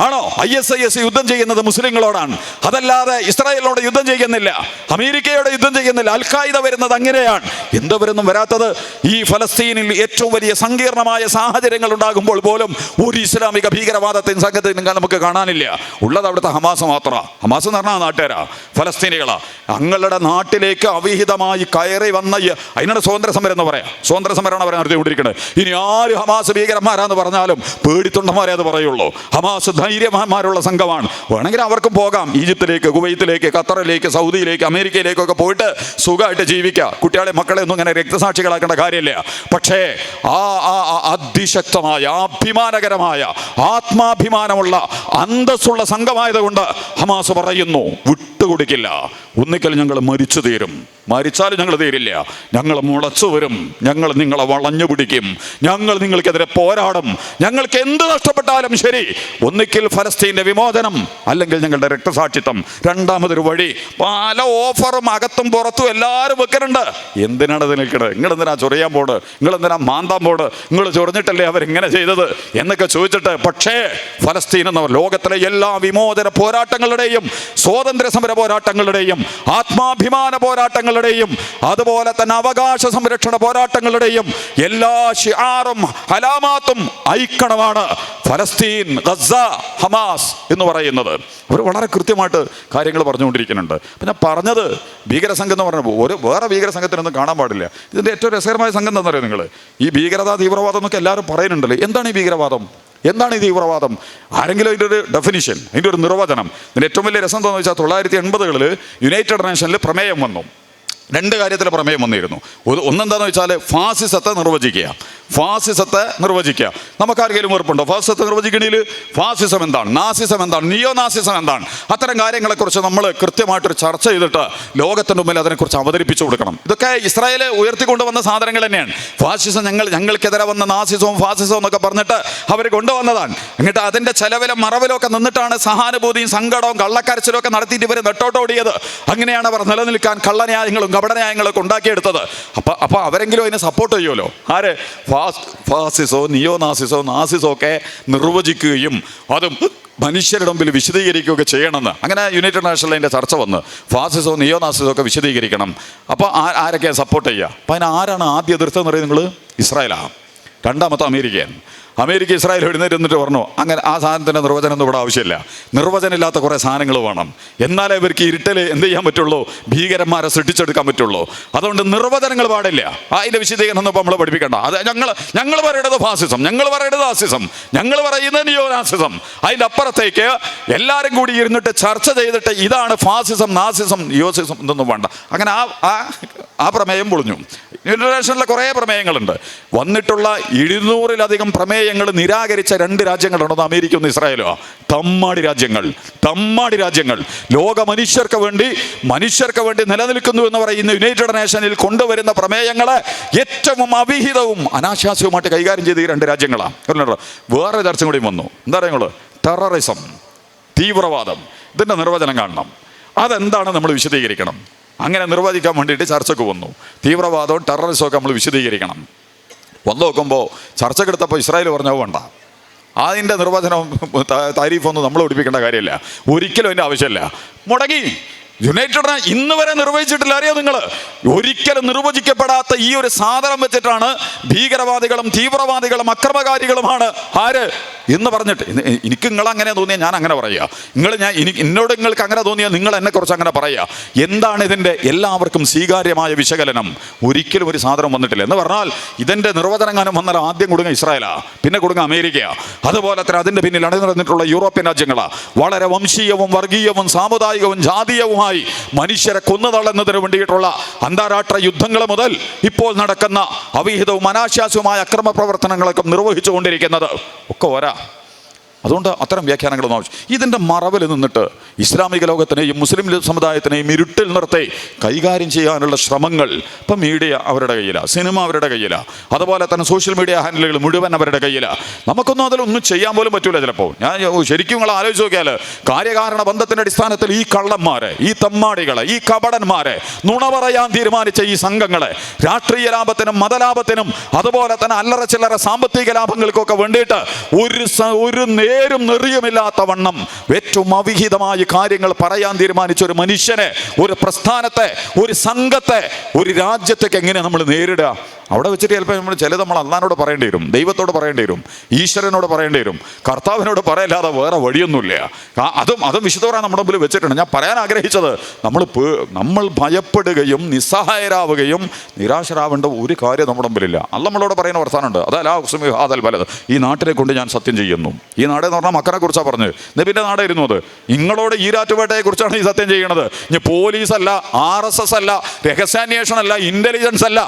ആണോ ISIS യുദ്ധം ചെയ്യുന്നത് മുസ്ലിങ്ങളോടാണ്, അതല്ലാതെ ഇസ്രായേലിനോട് യുദ്ധം ചെയ്യുന്നില്ല, അമേരിക്കയോട് യുദ്ധം ചെയ്യുന്നില്ല. അൽ-ഖായിദ വരുന്നത് അങ്ങനെയാണ്. എന്തവരൊന്നും വരാത്തത് ഈ ഫലസ്തീനിൽ ഏറ്റവും വലിയ സങ്കീർണമായ സാഹചര്യങ്ങൾ ഉണ്ടാകുമ്പോൾ പോലും ഒരു ഇസ്ലാമിക ഭീകരവാദത്തിന് സംഘത്തിന് നമുക്ക് കാണാനില്ല. ഉള്ളത് അവിടുത്തെ ഹമാസ് മാത്രമാണ്. ഹമാസ് എന്ന് പറഞ്ഞാൽ നാട്ടുകാരാ, ഫലസ്തീനികളാ. ഞങ്ങളുടെ നാട്ടിലേക്ക് അവിഹിതമായി കയറി വന്ന അതിനാണ് സ്വാതന്ത്ര്യ സമരം എന്ന് പറയാം. സ്വാതന്ത്ര്യ സമരമാണ് അവർ നടത്തിക്കൊണ്ടിരിക്കുന്നത്. ഇനി ആര് ഹമാസ് ഭീകരന്മാരാന്ന് പറഞ്ഞാലും പേടിത്തൊണ്ടന്മാരെ അത് പറയുള്ളൂ. ഹമാസ് ധൈര്യവാന്മാരുള്ള സംഘമാണ്. വേണമെങ്കിൽ അവർക്കും പോകാം ഈജിപ്തിലേക്ക്, കുവൈത്തിലേക്ക്, ഖത്തറിലേക്ക്, സൗദിയിലേക്ക്, അമേരിക്കയിലേക്കൊക്കെ പോയിട്ട് സുഖമായിട്ട് ജീവിക്കാം. കുട്ടികളെ മക്കളെ ഒന്നും ഇങ്ങനെ രക്തസാക്ഷികളാക്കേണ്ട കാര്യമില്ല. പക്ഷേ അതിശക്തമായ അഭിമാനകരമായ ആത്മാഭിമാനമുള്ള അന്തസ്സുള്ള സംഘമായതുകൊണ്ട് ഹമാസ് പറയുന്നു വിട്ടുകൊടുക്കില്ല. ഒന്നിക്കൽ ഞങ്ങൾ മരിച്ചു തീരും, മരിച്ചാലും ഞങ്ങൾ തീരില്ല, ഞങ്ങൾ മുളച്ചു വരും, ഞങ്ങൾ നിങ്ങളെ വളഞ്ഞു പിടിക്കും, ഞങ്ങൾ നിങ്ങൾക്കെതിരെ പോരാടും, ഞങ്ങൾക്ക് എന്ത് നഷ്ടപ്പെട്ടാലും ശരി, ഒന്നിക്കൽ ഫലസ്തീൻ്റെ വിമോചനം, അല്ലെങ്കിൽ ഞങ്ങളുടെ രക്തസാക്ഷിത്വം. രണ്ടാമതൊരു വഴി. പല ഓഫറും അകത്തും പുറത്തും എല്ലാവരും വെക്കുന്നുണ്ട്. എന്തിനാണ് ഇത് നിൽക്കുന്നത്? നിങ്ങൾ എന്തിനാ ചൊറിയാൻ പോട്, നിങ്ങൾ എന്തിനാ മാന്താൻ പോട്, നിങ്ങൾ ചൊറിഞ്ഞിട്ടല്ലേ അവരിങ്ങനെ ചെയ്തത് എന്നൊക്കെ ചോദിച്ചിട്ട്. പക്ഷേ ഫലസ്തീൻ എന്ന ലോകത്തിലെ എല്ലാ വിമോചന പോരാട്ടങ്ങളുടെയും, സ്വാതന്ത്ര്യ സമര പോരാട്ടങ്ങളുടെയും, ആത്മാഭിമാന പോരാട്ടങ്ങളുടെയും, അതുപോലെ തന്നെ അവകാശ സംരക്ഷണ പോരാട്ടങ്ങളുടെയും എല്ലാ ഷിആറും ഹലാമാത്തും ഐക്കണമാണ് ഫലസ്തീൻ, ഗസ, ഹമാസ് എന്ന് പറയുന്നത്. അവർ വളരെ കൃത്യമായിട്ട് കാര്യങ്ങൾ പറഞ്ഞുകൊണ്ടിരിക്കുന്നുണ്ട്. പിന്നെ പറഞ്ഞത് ഭീകരസംഘം എന്ന് പറഞ്ഞപ്പോൾ വേറെ ഭീകരസംഘത്തിനൊന്നും കാണാൻ പാടില്ല. ഇതിൻ്റെ ഏറ്റവും രസകരമായ സംഘം എന്താണെന്ന് അറിയാം നിങ്ങൾ? ഈ ഭീകരത, തീവ്രവാദം എന്നൊക്കെ എല്ലാവരും പറയുന്നുണ്ടല്ലോ. എന്താണ് ഈ ഭീകരവാദം? എന്താണ് ഈ തീവ്രവാദം? ആരെങ്കിലും അതിൻ്റെ ഒരു ഡെഫിനിഷൻ, അതിൻ്റെ ഒരു നിർവചനം? ഇതിൻ്റെ ഏറ്റവും വലിയ രസം എന്താണെന്ന് വെച്ചാൽ 1980-കളിൽ യുണൈറ്റഡ് നേഷനിൽ പ്രമേയം വന്നു. 2 കാര്യത്തിൽ പ്രമേയം വന്നിരുന്നു. ഒന്നെന്താണെന്ന് വെച്ചാൽ ഫാസിസത്തെ നിർവചിക്കുക. നമുക്കാർക്കെങ്കിലും ഉറപ്പുണ്ടോ ഫാസിസത്തെ നിർവചിക്കണേൽ? ഫാസിസം എന്താണ്, നാസിസം എന്താണ്, നിയോ നാസിസം എന്താണ്? അത്തരം കാര്യങ്ങളെക്കുറിച്ച് നമ്മൾ കൃത്യമായിട്ടൊരു ചർച്ച ചെയ്തിട്ട് ലോകത്തിൻ്റെ മുമ്പിൽ അതിനെക്കുറിച്ച് അവതരിപ്പിച്ചു കൊടുക്കണം. ഇതൊക്കെ ഇസ്രായേൽ ഉയർത്തിക്കൊണ്ടുവന്ന സാധനങ്ങൾ തന്നെയാണ്. ഫാസിസം ഞങ്ങൾക്കെതിരെ വന്ന നാസിസവും ഫാസിസവും എന്നൊക്കെ പറഞ്ഞിട്ട് അവർ കൊണ്ടുവന്നതാണ്. എന്നിട്ട് അതിൻ്റെ ചെലവിലും മറവിലും ഒക്കെ നിന്നിട്ടാണ് സഹാനുഭൂതിയും സങ്കടവും കള്ളക്കരച്ചിലും ഒക്കെ നടത്തിയിട്ട് ഇവർ നെട്ടോട്ടോടിയത്. അങ്ങനെയാണ് അവർ നിലനിൽക്കാൻ കള്ളന്യായങ്ങളും കപടന്യായങ്ങളൊക്കെ ഉണ്ടാക്കിയെടുത്തത്. അപ്പോൾ അവരെങ്കിലും അതിനെ സപ്പോർട്ട് ചെയ്യുമല്ലോ. ആര്? ഫാസിസോ, നിയോ നാസിസോ, നാസിസോ ഒക്കെ നിർവചിക്കുകയും അതും മനുഷ്യരുടെ മുമ്പിൽ വിശദീകരിക്കുകയൊക്കെ ചെയ്യണമെന്ന്. അങ്ങനെ യുണൈറ്റഡ് നേഷനിൽ അതിൻ്റെ ചർച്ച വന്ന് ഫാസിസോ, നിയോ നാസിസോ ഒക്കെ വിശദീകരിക്കണം. അപ്പോൾ ആരൊക്കെയാണ് സപ്പോർട്ട് ചെയ്യുക? അപ്പോൾ അതിന് ആരാണ് ആദ്യം എതിർത്തതെന്ന് പറയുന്നത്? നിങ്ങൾ ഇസ്രായേലാണ്. രണ്ടാമത്തെ അമേരിക്ക ഇസ്രായേൽ എഴുന്നേറ്റ് പറഞ്ഞു അങ്ങനെ ആ സാധനത്തിൻ്റെ നിർവചനമൊന്നും ഇവിടെ ആവശ്യമില്ല, നിർവചനമില്ലാത്ത കുറേ സാധനങ്ങൾ വേണം, എന്നാലേ ഇവർക്ക് ഇരുട്ടിൽ എന്ത് ചെയ്യാൻ പറ്റുള്ളൂ, ഭീകരന്മാരെ സൃഷ്ടിച്ചെടുക്കാൻ പറ്റുള്ളൂ. അതുകൊണ്ട് നിർവചനങ്ങൾ പാടില്ല. അതിൻ്റെ വിശദീകരണം ഒന്നും ഇപ്പോൾ നമ്മൾ പഠിപ്പിക്കേണ്ട. അത് ഞങ്ങൾ പറയുന്നത് ഫാസിസം, ഞങ്ങൾ പറയുന്നത് നാസിസം, ഞങ്ങൾ പറയുന്നത് നിയോ നാസിസം. അതിൻ്റെ അപ്പുറത്തേക്ക് എല്ലാവരും കൂടി ഇരുന്നിട്ട് ചർച്ച ചെയ്തിട്ട് ഇതാണ് ഫാസിസം, നാസിസം, നിയോസിസം എന്നൊന്നും വേണ്ട. അങ്ങനെ ആ പ്രമേയം പൊളിഞ്ഞു. ഇന്റർനാഷണലിലെ കുറേ പ്രമേയങ്ങളുണ്ട്. വന്നിട്ടുള്ള 200-ലധികം പ്രമേയങ്ങൾ നിരാകരിച്ച 2 രാജ്യങ്ങളുണ്ട്. അമേരിക്ക, ഒന്ന് ഇസ്രായേലോ. തമ്മാടി രാജ്യങ്ങൾ ലോക മനുഷ്യർക്ക് വേണ്ടി നിലനിൽക്കുന്നു എന്ന് പറയുന്ന യുണൈറ്റഡ് നേഷനിൽ കൊണ്ടുവരുന്ന പ്രമേയങ്ങളെ ഏറ്റവും അവിഹിതവും അനാശാസ്യവുമായിട്ട് കൈകാര്യം ചെയ്ത് ഈ 2 രാജ്യങ്ങളാണ്. വേറെ ചർച്ച കൂടി വന്നു. എന്താ പറയുക? ടെററിസം, തീവ്രവാദം, ഇതിൻ്റെ നിർവചനം കാണണം. അതെന്താണ് നമ്മൾ വിശദീകരിക്കണം. അങ്ങനെ നിർവചിക്കാൻ വേണ്ടിയിട്ട് ചർച്ചയ്ക്ക് വന്നു. തീവ്രവാദവും ടെററിസവും ഒക്കെ നമ്മൾ വിശദീകരിക്കണം. വന്നു നോക്കുമ്പോൾ ചർച്ചക്കെടുത്തപ്പോൾ ഇസ്രായേൽ പറഞ്ഞത് വേണ്ട, അതിൻ്റെ നിർവചനവും താരീഫൊന്നും നമ്മൾ പഠിപ്പിക്കേണ്ട കാര്യമില്ല, ഒരിക്കലും അതിൻ്റെ ആവശ്യമില്ല. മുടങ്ങി. യുണൈറ്റഡ് ഇന്ന് വരെ നിർവഹിച്ചിട്ടില്ല. അറിയോ നിങ്ങൾ, ഒരിക്കലും നിർവചിക്കപ്പെടാത്ത ഈ ഒരു സാധനം വെച്ചിട്ടാണ് ഭീകരവാദികളും തീവ്രവാദികളും അക്രമകാരികളുമാണ് ആര് എന്ന് പറഞ്ഞിട്ട്. എനിക്ക് നിങ്ങളങ്ങനെ തോന്നിയാൽ ഞാൻ അങ്ങനെ പറയുക, എന്നോട് നിങ്ങൾക്ക് അങ്ങനെ തോന്നിയാൽ നിങ്ങൾ എന്നെക്കുറിച്ച് അങ്ങനെ പറയുക. എന്താണ് ഇതിൻ്റെ എല്ലാവർക്കും സ്വീകാര്യമായ വിശകലനം? ഒരിക്കലും ഒരു സാധനം വന്നിട്ടില്ല എന്ന് പറഞ്ഞാൽ ഇതിൻ്റെ നിർവചനങ്ങാനും വന്നാൽ ആദ്യം കൊടുങ്ങ ഇസ്രായേലാ, പിന്നെ കൊടുങ്ങ അമേരിക്കയാ, അതുപോലെ തന്നെ അതിൻ്റെ പിന്നിൽ അണിനിരന്നിട്ടുള്ള യൂറോപ്യൻ രാജ്യങ്ങളാ. വളരെ വംശീയവും വർഗീയവും സാമുദായികവും ജാതീയവുമായി മനുഷ്യരെ കൊന്നുതള്ളുന്നതിന് വേണ്ടിയിട്ടുള്ള അന്താരാഷ്ട്ര യുദ്ധങ്ങൾ മുതൽ ഇപ്പോൾ നടക്കുന്ന അവിഹിതവും അനാശാസ്യവുമായ അക്രമ പ്രവർത്തനങ്ങളൊക്കെ നിർവഹിച്ചുകൊണ്ടിരിക്കുന്നത് ഒക്കെ ഒരാ. അതുകൊണ്ട് അത്തരം വ്യാഖ്യാനങ്ങളൊന്നും ആവശ്യം. ഇതിൻ്റെ മറവിൽ നിന്നിട്ട് ഇസ്ലാമിക ലോകത്തിനെയും മുസ്ലിം സമുദായത്തിനെയും ഇരുട്ടിൽ നിർത്തി കൈകാര്യം ചെയ്യാനുള്ള ശ്രമങ്ങൾ ഇപ്പം മീഡിയ അവരുടെ കയ്യിലാണ്, സിനിമ അവരുടെ കയ്യിലാണ്, അതുപോലെ തന്നെ സോഷ്യൽ മീഡിയ ഹാൻഡിലുകൾ മുഴുവൻ അവരുടെ കയ്യിലാണ്. നമുക്കൊന്നും അതിലൊന്നും ചെയ്യാൻ പോലും പറ്റൂല. ചിലപ്പോൾ ഞാൻ ശരിക്കും നിങ്ങൾ ആലോചിച്ച് നോക്കിയാൽ കാര്യകാരണ ബന്ധത്തിൻ്റെ അടിസ്ഥാനത്തിൽ ഈ കള്ളന്മാരെ, ഈ തമ്മാടികളെ, ഈ കപടന്മാരെ, നുണ പറയാൻ തീരുമാനിച്ച ഈ സംഘങ്ങളെ രാഷ്ട്രീയ ലാഭത്തിനും മതലാഭത്തിനും അതുപോലെ തന്നെ അല്ലറ ചില്ലറ സാമ്പത്തിക ലാഭങ്ങൾക്കൊക്കെ വേണ്ടിയിട്ട് ഒരു നേരും നെറിയുമില്ലാത്ത വണ്ണം ഏറ്റവും അവിഹിതമായ കാര്യങ്ങൾ പറയാൻ തീരുമാനിച്ച ഒരു മനുഷ്യനെ, ഒരു പ്രസ്ഥാനത്തെ, ഒരു സംഘത്തെ, ഒരു രാജ്യത്തേക്ക് എങ്ങനെ നമ്മൾ നേരിടുക? അവിടെ വെച്ചിട്ട് ചിലപ്പോൾ നമ്മൾ അള്ളാഹിനോട് പറയേണ്ടി വരും, ദൈവത്തോട് പറയേണ്ടി വരും, ഈശ്വരനോട് പറയേണ്ടി വരും, കർത്താവിനോട് പറയല്ലാതെ വേറെ വഴിയൊന്നുമില്ല. അതും വിശുദ്ധ നമ്മുടെ മുമ്പിൽ വെച്ചിട്ടുണ്ട്. ഞാൻ പറയാൻ ആഗ്രഹിച്ചത് നമ്മൾ ഭയപ്പെടുകയും നിസ്സഹായരാവുകയും നിരാശരാവേണ്ട ഒരു കാര്യം നമ്മുടെ മുമ്പിലില്ല. അല്ല നമ്മളോട് പറയുന്ന വർത്താനുണ്ട്, അതല്ല ഹാദൽ ബലദ്, ഈ നാട്ടിനെ കൊണ്ട് ഞാൻ സത്യം ചെയ്യുന്നു. ഈ നാടെന്ന് പറഞ്ഞാൽ മക്കനെ കുറിച്ചാണ് പറഞ്ഞത്. പിന്നെ നാടായിരുന്നു അത്. നിങ്ങളോട് ഈരാറ്റുപേട്ടയെ കുറിച്ചാണ് ഈ സത്യം ചെയ്യണത്. ഇനി പോലീസല്ല, RSS അല്ല, രഹസ്യാന്വേഷണം അല്ല, ഇന്റലിജൻസ് അല്ല,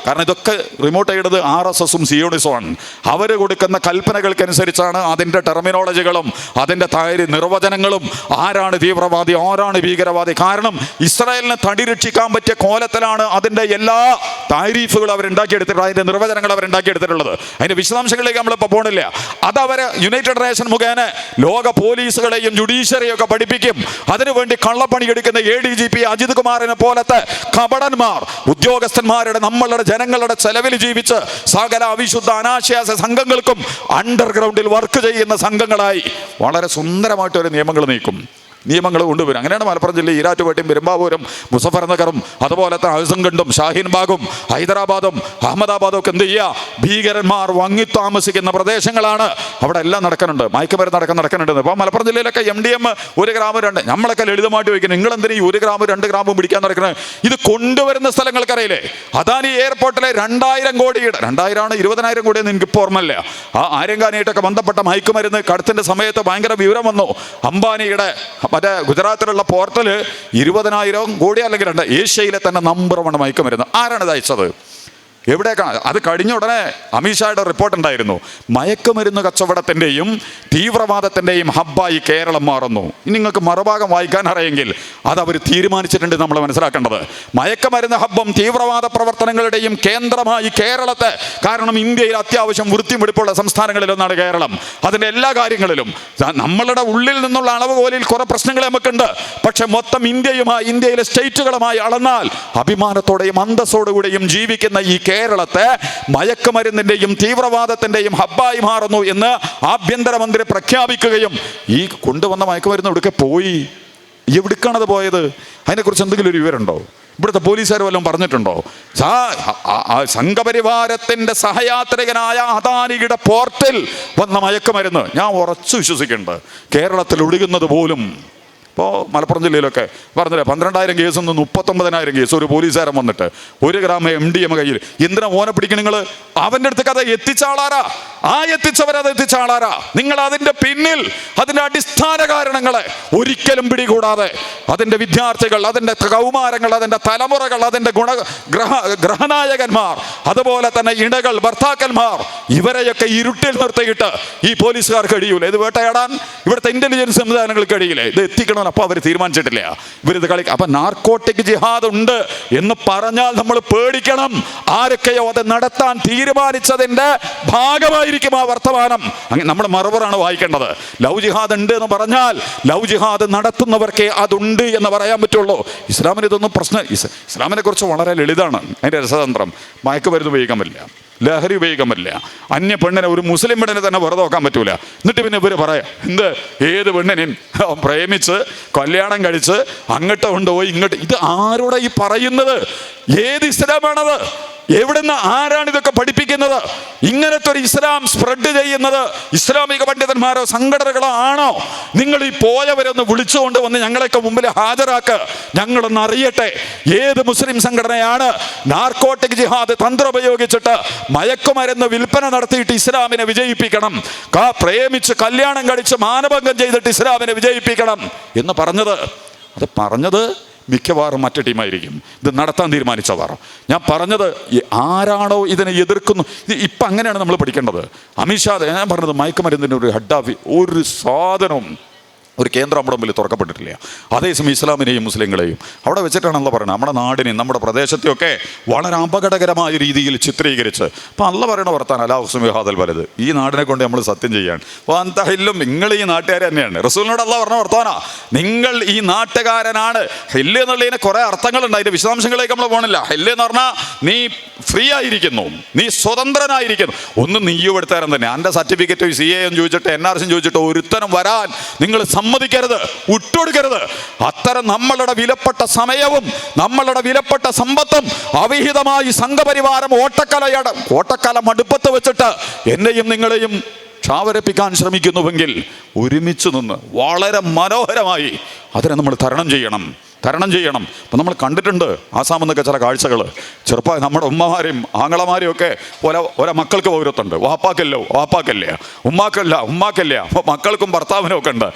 കാരണം ഇതൊക്കെ റിമോട്ട് ചെയ്തത് RSSഉം സിയോണിസമാണ്. അവർ കൊടുക്കുന്ന കൽപ്പനകൾക്കനുസരിച്ചാണ് അതിൻ്റെ ടെർമിനോളജികളും അതിൻ്റെ നിർവചനങ്ങളും. ആരാണ് തീവ്രവാദി, ആരാണ് ഭീകരവാദി? കാരണം ഇസ്രായേലിനെ തടിരക്ഷിക്കാൻ പറ്റിയ കോലത്തിലാണ് അതിൻ്റെ എല്ലാ താരീഫുകളും അവരുണ്ടാക്കിയെടുത്തിട്ടുള്ളത്, അതിൻ്റെ നിർവചനങ്ങൾ അവരുണ്ടാക്കിയെടുത്തിട്ടുള്ളത്. അതിൻ്റെ വിശദാംശങ്ങളിലേക്ക് നമ്മളിപ്പോൾ പോകണില്ല. അതവർ യുണൈറ്റഡ് നേഷൻ മുഖേന ലോക പോലീസുകളെയും ജുഡീഷ്യറിയും ഒക്കെ പഠിപ്പിക്കും. അതിനുവേണ്ടി കള്ളപ്പണി എടുക്കുന്ന ADGP അജിത് കുമാറിനെ പോലത്തെ കപടന്മാർ ഉദ്യോഗസ്ഥന്മാരുടെ നമ്മളുടെ ജനങ്ങളുടെ ചെലവിൽ ജീവിച്ച് സകല അവിശുദ്ധ അനാശാസ സംഘങ്ങൾക്കും അണ്ടർഗ്രൗണ്ടിൽ വർക്ക് ചെയ്യുന്ന സംഘങ്ങളായി വളരെ സുന്ദരമായിട്ട് ഒരു നിയമങ്ങൾ കൊണ്ടുവരും. അങ്ങനെയാണ് മലപ്പുറം ജില്ലയിൽ ഈരാറ്റുപേട്ടയും പെരുമ്പാവൂരും മുസഫർ നഗറും അതുപോലെ തന്നെ ഹസൻഗണ്ടും ഷാഹീൻബാഗും ഹൈദരാബാദും അഹമ്മദാബാദും ഒക്കെ എന്ത് ചെയ്യുക? ഭീകരന്മാർ വങ്ങി താമസിക്കുന്ന പ്രദേശങ്ങളാണ്. അവിടെ എല്ലാം നടക്കുന്നുണ്ട്, മയക്കുമരുന്ന് നടക്കുന്നുണ്ട്. അപ്പോൾ മലപ്പുറം ജില്ലയിലൊക്കെ MDM 1 ഗ്രാം 2, നമ്മളൊക്കെ ലളിതമായിട്ട് ചോദിക്കുന്നത് നിങ്ങളെന്തിനാ ഈ 1 ഗ്രാം 2 ഗ്രാമും പിടിക്കാൻ നടക്കുന്നത്? ഇത് കൊണ്ടുവരുന്ന സ്ഥലങ്ങൾക്കറിയില്ലേ? അദാനി എയർപോർട്ടിലെ 2000 കോടിയുടെ 2000 20,000 കോടിയെന്ന് എനിക്കിപ്പോൾ ഓർമ്മയില്ല. ആ ആര്യങ്കാനിയായിട്ടൊക്കെ ബന്ധപ്പെട്ട മയക്കുമരുന്ന് കടത്തിൻ്റെ സമയത്ത് ഭയങ്കര വിവരം വന്നു. അംബാനിയുടെ മറ്റേ ഗുജറാത്തിലുള്ള പോർട്ടൽ 20,000 കോടി അല്ലെങ്കിൽ ഏഷ്യയിലെ തന്നെ നമ്പർ 1 മയക്കുമരുന്ന്. ആരാണ് ഇത് അയച്ചത്? എവിടേക്കാണ്? അത് കഴിഞ്ഞ ഉടനെ അമിത്ഷായുടെ റിപ്പോർട്ട് ഉണ്ടായിരുന്നു. മയക്കുമരുന്ന് കച്ചവടത്തിൻ്റെയും തീവ്രവാദത്തിൻ്റെയും ഹബ്ബായി കേരളം മാറുന്നു. ഇനി നിങ്ങൾക്ക് മറുഭാഗം വായിക്കാൻ അറിയെങ്കിൽ അത് അവർ തീരുമാനിച്ചിട്ടുണ്ട്. നമ്മൾ മനസ്സിലാക്കേണ്ടത് മയക്കുമരുന്ന് ഹബ്ബും തീവ്രവാദ പ്രവർത്തനങ്ങളുടെയും കേന്ദ്രമായി കേരളത്തെ, കാരണം ഇന്ത്യയിൽ അത്യാവശ്യം വൃത്തിമെടുപ്പുള്ള സംസ്ഥാനങ്ങളിലൊന്നാണ് കേരളം. അതിൻ്റെ എല്ലാ കാര്യങ്ങളിലും നമ്മളുടെ ഉള്ളിൽ നിന്നുള്ള അളവ് പോലിൽ കുറെ പ്രശ്നങ്ങൾ നമുക്കുണ്ട്. പക്ഷെ മൊത്തം ഇന്ത്യയിലെ സ്റ്റേറ്റുകളുമായി അളന്നാൽ അഭിമാനത്തോടെയും അന്തസ്സോടുകൂടെയും ജീവിക്കുന്ന ഈ കേരളത്തെ മയക്കുമരുന്നിന്റെയും തീവ്രവാദത്തിന്റെയും ഹബ്ബായി മാറുന്നു എന്ന് ആഭ്യന്തരമന്ത്രി പ്രഖ്യാപിക്കുകയും ഈ കൊണ്ടുവന്ന മയക്കുമരുന്ന് എവിടേക്ക് പോയി, എവിടേക്കാണത് പോയത്? അതിനെക്കുറിച്ച് എന്തെങ്കിലും ഒരു വിവരമുണ്ടോ? ഇവിടുത്തെ പോലീസുകാർ വല്ലതും പറഞ്ഞിട്ടുണ്ടോ? സംഘപരിവാരത്തിന്റെ സഹയാത്രികനായ അദാനിയുടെ പോർട്ടിൽ വന്ന മയക്കുമരുന്ന് ഞാൻ ഉറച്ചു വിശ്വസിക്കുന്നുണ്ട് കേരളത്തിൽ ഒഴുകുന്നത് പോലും. ഇപ്പോൾ മലപ്പുറം ജില്ലയിലൊക്കെ പറഞ്ഞില്ലേ 12,000 കേസിൽ നിന്ന് 39,000 കേസ്. ഒരു പോലീസുകാരൻ വന്നിട്ട് 1 ഗ്രാം MDM കയ്യിൽ. എന്തിനാ ഓനെ പിടിക്കണം നിങ്ങൾ? അവൻ്റെ അടുത്തേക്ക് അത് എത്തിച്ച ആളാരാ? എത്തിച്ചവരത് എത്തിച്ച ആളാരാ? നിങ്ങൾ അതിൻ്റെ പിന്നിൽ അതിൻ്റെ അടിസ്ഥാന കാരണങ്ങളെ ഒരിക്കലും പിടികൂടാതെ അതിൻ്റെ വിദ്യാർത്ഥികൾ, അതിൻ്റെ കൗമാരങ്ങൾ, അതിൻ്റെ തലമുറകൾ, അതിൻ്റെ ഗ്രഹനായകന്മാർ, അതുപോലെ തന്നെ ഇണകൾ, ഭർത്താക്കന്മാർ, ഇവരെയൊക്കെ ഇരുട്ടിൽ നിർത്തിയിട്ട് ഈ പോലീസുകാർക്ക് കഴിയൂല ഇത് വേട്ടയാടാൻ? ഇവിടുത്തെ ഇന്റലിജൻസ് സംവിധാനങ്ങൾക്ക് കഴിയില്ലേ ഇത് എത്തിക്കണം? കളിക്കണമെന്ന് അപ്പോൾ അവർ തീരുമാനിച്ചിട്ടില്ല. ഇവരിത് കളിക്കുക. അപ്പം നാർക്കോട്ടിക് ജിഹാദ് ഉണ്ട് എന്ന് പറഞ്ഞാൽ നമ്മൾ പേടിക്കണം. ആരൊക്കെയോ അത് നടത്താൻ തീരുമാനിച്ചതിൻ്റെ ഭാഗമായിരിക്കും ആ വർത്തമാനം. അങ്ങനെ നമ്മൾ മറുപറാണ് വായിക്കേണ്ടത്. ലവ് ജിഹാദ് ഉണ്ട് എന്ന് പറഞ്ഞാൽ ലവ് ജിഹാദ് നടത്തുന്നവർക്കേ അതുണ്ട് എന്ന് പറയാൻ പറ്റുള്ളൂ. ഇസ്ലാമിന് ഇതൊന്നും പ്രശ്നം. ഇസ്ലാമിനെ കുറിച്ച് വളരെ ലളിതാണ് അതിൻ്റെ രസതന്ത്രം. മയക്കുമരുന്ന് ഉപയോഗിക്കാൻ പറ്റില്ല, ലഹരി ഉപയോഗിക്കാൻ പറ്റില്ല, അന്യ പെണ്ണിനെ, ഒരു മുസ്ലിം പെണ്ണിനെ തന്നെ വെറുതെ നോക്കാൻ പറ്റൂല. എന്നിട്ട് പിന്നെ ഇവർ പറയാം ഏത് പെണ്ണിനെയും പ്രേമിച്ച് കല്യാണം കഴിച്ച് അങ്ങോട്ട് കൊണ്ടുപോയി ഇങ്ങോട്ട്. ഇത് ആരോടെ ഈ പറയുന്നത്? ഏത് ഇസ്ലാമാണത്? എവിടുന്ന് ആരാണ് ഇതൊക്കെ പഠിപ്പിക്കുന്നത്? ഇങ്ങനത്തെ ഒരു ഇസ്ലാം സ്പ്രെഡ് ചെയ്യുന്നത് ഇസ്ലാമിക പണ്ഡിതന്മാരോ സംഘടനകളോ ആണോ? നിങ്ങൾ ഈ പോയവരൊന്ന് വിളിച്ചുകൊണ്ട് വന്ന് ഞങ്ങളൊക്കെ മുമ്പിൽ ഹാജരാക്ക്, ഞങ്ങളൊന്ന് അറിയട്ടെ. ഏത് മുസ്ലിം സംഘടനയാണ് നാർക്കോട്ടിക് ജിഹാദ് തന്ത്രം ഉപയോഗിച്ചിട്ട് മയക്കുമരുന്ന് വിൽപ്പന നടത്തിയിട്ട് ഇസ്ലാമിനെ വിജയിപ്പിക്കണം, പ്രേമിച്ച് കല്യാണം കഴിച്ച് മാനഭംഗം ചെയ്തിട്ട് ഇസ്ലാമിനെ വിജയിപ്പിക്കണം എന്ന് പറഞ്ഞത്? അത് പറഞ്ഞത് മിക്കവാറും മറ്റു ടീമായിരിക്കും, ഇത് നടത്താൻ തീരുമാനിച്ചവർ. ഞാൻ പറഞ്ഞത് ആരാണോ ഇതിനെ എതിർക്കുന്നു, ഇപ്പം അങ്ങനെയാണ് നമ്മൾ പഠിക്കേണ്ടത്. അമിത്ഷാ, ഞാൻ പറഞ്ഞത് മയക്കുമരുന്നിൻ്റെ ഒരു ഹെഡ് ഒരു സാധനവും ഒരു കേന്ദ്രം നമ്മുടെ മുമ്പിൽ തുറക്കപ്പെട്ടിട്ടില്ല. അതേസമയം ഇസ്ലാമിനെയും മുസ്ലിങ്ങളെയും അവിടെ വെച്ചിട്ടാണല്ലോ പറയുന്നത്. നമ്മുടെ നാടിനെയും നമ്മുടെ പ്രദേശത്തെയൊക്കെ വളരെ അപകടകരമായ രീതിയിൽ ചിത്രീകരിച്ച്. അപ്പം അല്ല പറയണ വർത്താൻ അലാ ഹുസ്മിഹാദൽ വലത്, ഈ നാടിനെ കൊണ്ട് നമ്മൾ സത്യം ചെയ്യാണ്. അപ്പോൾ അന്തഹില്ലും നിങ്ങൾ ഈ നാട്ടുകാർ തന്നെയാണ്. റസൂലിനോട് അല്ല പറഞ്ഞ വർത്താനാ, നിങ്ങൾ ഈ നാട്ടുകാരനാണ്. ഹെല്ല് എന്നുള്ളതിന് കുറേ അർത്ഥങ്ങളുണ്ട്, അതിൻ്റെ വിശദാംശങ്ങളിലേക്ക് നമ്മൾ പോകണില്ല. ഹെല്ല് എന്ന് പറഞ്ഞാൽ നീ ഫ്രീ ആയിരിക്കുന്നു, നീ സ്വതന്ത്രനായിരിക്കുന്നു. ഒന്നും നീയും എടുത്തരം തന്നെ. എൻ്റെ സർട്ടിഫിക്കറ്റ് CA ചോദിച്ചിട്ട് NRC ചോദിച്ചിട്ട് ഒരുത്തരം വരാൻ നിങ്ങൾ സമ്മതിക്കരുത്, വിട്ടുകൊടുക്കരുത്. അത്തരം നമ്മളുടെ വിലപ്പെട്ട സമയവും നമ്മളുടെ വിലപ്പെട്ട സമ്പത്തും അവിഹിതമായി സംഘപരിവാരം ഓട്ടക്കല മടുപ്പത്ത് വെച്ചിട്ട് എന്നെയും നിങ്ങളെയും ക്ഷാവരപ്പിക്കാൻ ശ്രമിക്കുന്നുവെങ്കിൽ ഒരുമിച്ച് നിന്ന് വളരെ മനോഹരമായി അതിനെ നമ്മൾ തരണം ചെയ്യണം. അപ്പം നമ്മൾ കണ്ടിട്ടുണ്ട് ആസാമെന്നൊക്കെ ചില കാഴ്ചകൾ. ചെറുപ്പം നമ്മുടെ ഉമ്മമാരെയും ആങ്ങളമാരെയും ഒക്കെ ഓരോ മക്കൾക്ക് പൗരത്വമുണ്ട്, വാപ്പാക്കല്ലേ, ഉമ്മാക്കല്ല. അപ്പോൾ മക്കൾക്കും ഭർത്താവിനും ഒക്കെ ഉണ്ട്.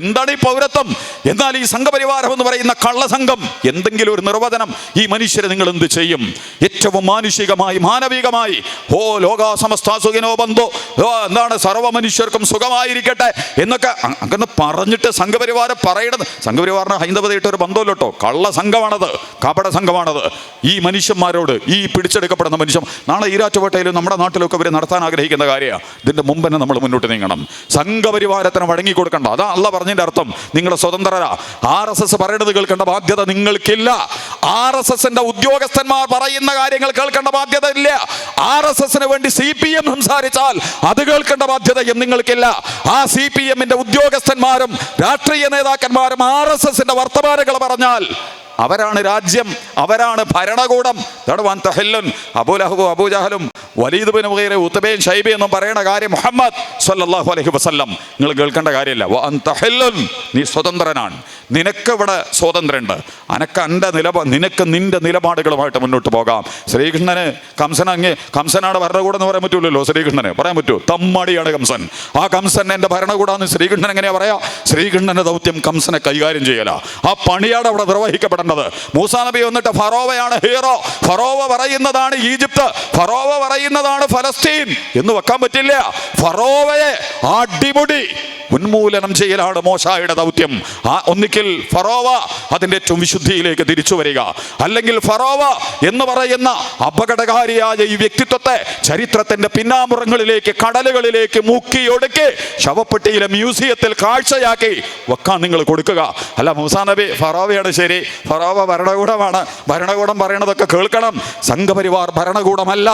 എന്താണ് ഈ പൗരത്വം? എന്നാൽ ഈ സംഘപരിവാരം എന്ന് പറയുന്ന കള്ളസംഘം എന്തെങ്കിലും ഒരു നിർവചനം, ഈ മനുഷ്യരെ നിങ്ങൾ എന്ത് ചെയ്യും? ഏറ്റവും മാനുഷികമായി മാനവികമായി ലോകാ സമസ്ത സുഖിനോ ബന്ധോ, എന്താണ് സർവ്വ മനുഷ്യർക്കും സുഖമായിരിക്കട്ടെ എന്നൊക്കെ അങ്ങനെ പറഞ്ഞിട്ട് സംഘപരിവാരം പറയണത്. സംഘപരിവാറിന് ഹൈന്ദവത ഒരു ബന്ധമില്ലോട്ടോ, കള്ള സംഘമാണത്, കപട സംഘമാണത്. ഈ മനുഷ്യന്മാരോട്, ഈ പിടിച്ചെടുക്കപ്പെടുന്ന മനുഷ്യൻ നാളെ ഈരാറ്റുപേട്ടയിലും നമ്മുടെ നാട്ടിലൊക്കെ ഇവർ നടത്താൻ ആഗ്രഹിക്കുന്ന കാര്യമാണ്. ഇതിൻ്റെ മുമ്പ് തന്നെ നമ്മൾ മുന്നോട്ട് നീങ്ങണം. സംഘപരിവാരത്തിന് വഴങ്ങി കൊടുക്കണ്ട. അതാ അല്ല പറഞ്ഞതിൻ്റെ അർത്ഥം. നിങ്ങൾ സ്വതന്ത്രരാ. RSS പറയേണ്ടത് കേൾക്കേണ്ട ബാധ്യത നിങ്ങൾക്കില്ല. RSSന്റെ ഉദ്യോഗസ്ഥന്മാർ പറയുന്ന കാര്യങ്ങൾ കേൾക്കേണ്ട ബാധ്യത ഇല്ല. RSSന് വേണ്ടി CPM സംസാരിച്ചാൽ അത് കേൾക്കേണ്ട ബാധ്യതയും നിങ്ങൾക്കില്ല. ആ CPMന്റെ ഉദ്യോഗസ്ഥന്മാരും രാഷ്ട്രീയ നേതാക്കന്മാരും RSSന്റെ വർത്തമാനങ്ങൾ പറഞ്ഞാൽ അവരാണ് രാജ്യം, അവരാണ് ഭരണകൂടം. അബൂലഹബും അബൂജഹലും വലീദ് ബിൻ മുഗീറ ഉത്ബയും ഷൈബയും എന്നും പറയുന്ന കാര്യം മുഹമ്മദ് സ്വല്ലല്ലാഹു അലൈഹി വസല്ലം നിങ്ങൾ കേൾക്കേണ്ട കാര്യമില്ല. നീ സ്വതന്ത്രനാണ്, നിനക്ക് ഇവിടെ സ്വാതന്ത്ര്യമുണ്ട്. നിനക്ക് നിന്റെ നിലപാടുകളുമായിട്ട് മുന്നോട്ട് പോകാം. ശ്രീകൃഷ്ണന് കംസനാണ് ഭരണകൂടം എന്ന് പറയാൻ പറ്റൂലല്ലോ. ശ്രീകൃഷ്ണന് പറയാൻ പറ്റുമോ? തമ്മടിയാണ് കംസൻ. ആ കംസൻ എൻ്റെ ഭരണകൂടമെന്ന് ശ്രീകൃഷ്ണൻ എങ്ങനെയാ പറയാ? ശ്രീകൃഷ്ണന്റെ ദൗത്യം കംസനെ കൈകാര്യം ചെയ്യല. ആ പണിയാണ് അവിടെ നിർവഹിക്കപ്പെടേണ്ടത്. മൂസാ നബി വന്നിട്ട് ഫറോവയാണ് ഹീറോ, ഫറോവ പറയുന്നതാണ് ഈജിപ്ത്, ഫറോവ പറയുന്നതാണ് ഫലസ്തീൻ എന്ന് വെക്കാൻ പറ്റില്ല. ഫറോവയെ അടിമുടി ഉന്മൂലനം ചെയ്യലാണ് മോശയുടെ ദൗത്യം. ഒന്നിക്കിൽ ഫറോവ അതിൻ്റെ ഏറ്റവും വിശുദ്ധിയിലേക്ക് തിരിച്ചു വരിക, അല്ലെങ്കിൽ ഫറോവ എന്ന് പറയുന്ന അപകടകാരിയായ ഈ വ്യക്തിത്വത്തെ ചരിത്രത്തിന്റെ പിന്നാമ്പുറങ്ങളിലേക്ക്, കടലുകളിലേക്ക് മുക്കിയൊടുക്കി ശവപ്പെട്ടിയിലെ മ്യൂസിയത്തിൽ കാഴ്ചയാക്കി വെക്കാൻ നിങ്ങൾ കൊടുക്കുക. അല്ല, മൂസാ നബി ഫറോവയാണ് ശരി, ഫറോവ ഭരണകൂടമാണ്, ഭരണകൂടം പറയണതൊക്കെ കേൾക്കണം. സംഘപരിവാർ ഭരണകൂടമല്ല,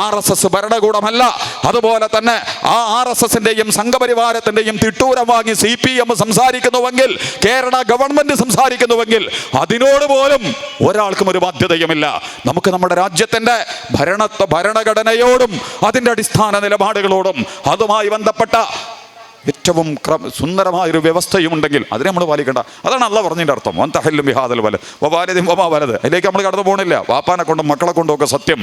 RSS ഭരണകൂടമല്ല. അതുപോലെ തന്നെ ആ RSSന്റെയും സംഘപരിവാരത്തിന്റെയും തിട്ടൂരം വാങ്ങി CPM സംസാരിക്കുന്നുവെങ്കിൽ, കേരള ഗവൺമെന്റ് സംസാരിക്കുന്നുവെങ്കിൽ അതിനോട് പോലും ഒരാൾക്കും ഒരു ബാധ്യതയുമില്ല. നമുക്ക് നമ്മുടെ രാജ്യത്തിന്റെ ഭരണഘടനയോടും അതിൻ്റെ അടിസ്ഥാന നിലപാടുകളോടും അതുമായി ബന്ധപ്പെട്ട ഏറ്റവും സുന്ദരമായൊരു വ്യവസ്ഥയുമുണ്ടെങ്കിൽ അതിനെ നമ്മൾ പാലിക്കേണ്ട. അതാണ് അള്ളാഹ് പറഞ്ഞതിൻ്റെ അർത്ഥം. വന്തഹല്ലും ബിഹാദൽ വലത് വവാലിദിൻ വമാ വലത്. അതിലേക്ക് നമ്മൾ കടന്നു പോകണില്ല. വാപ്പാനെ കൊണ്ടും മക്കളെ കൊണ്ടും ഒക്കെ സത്യം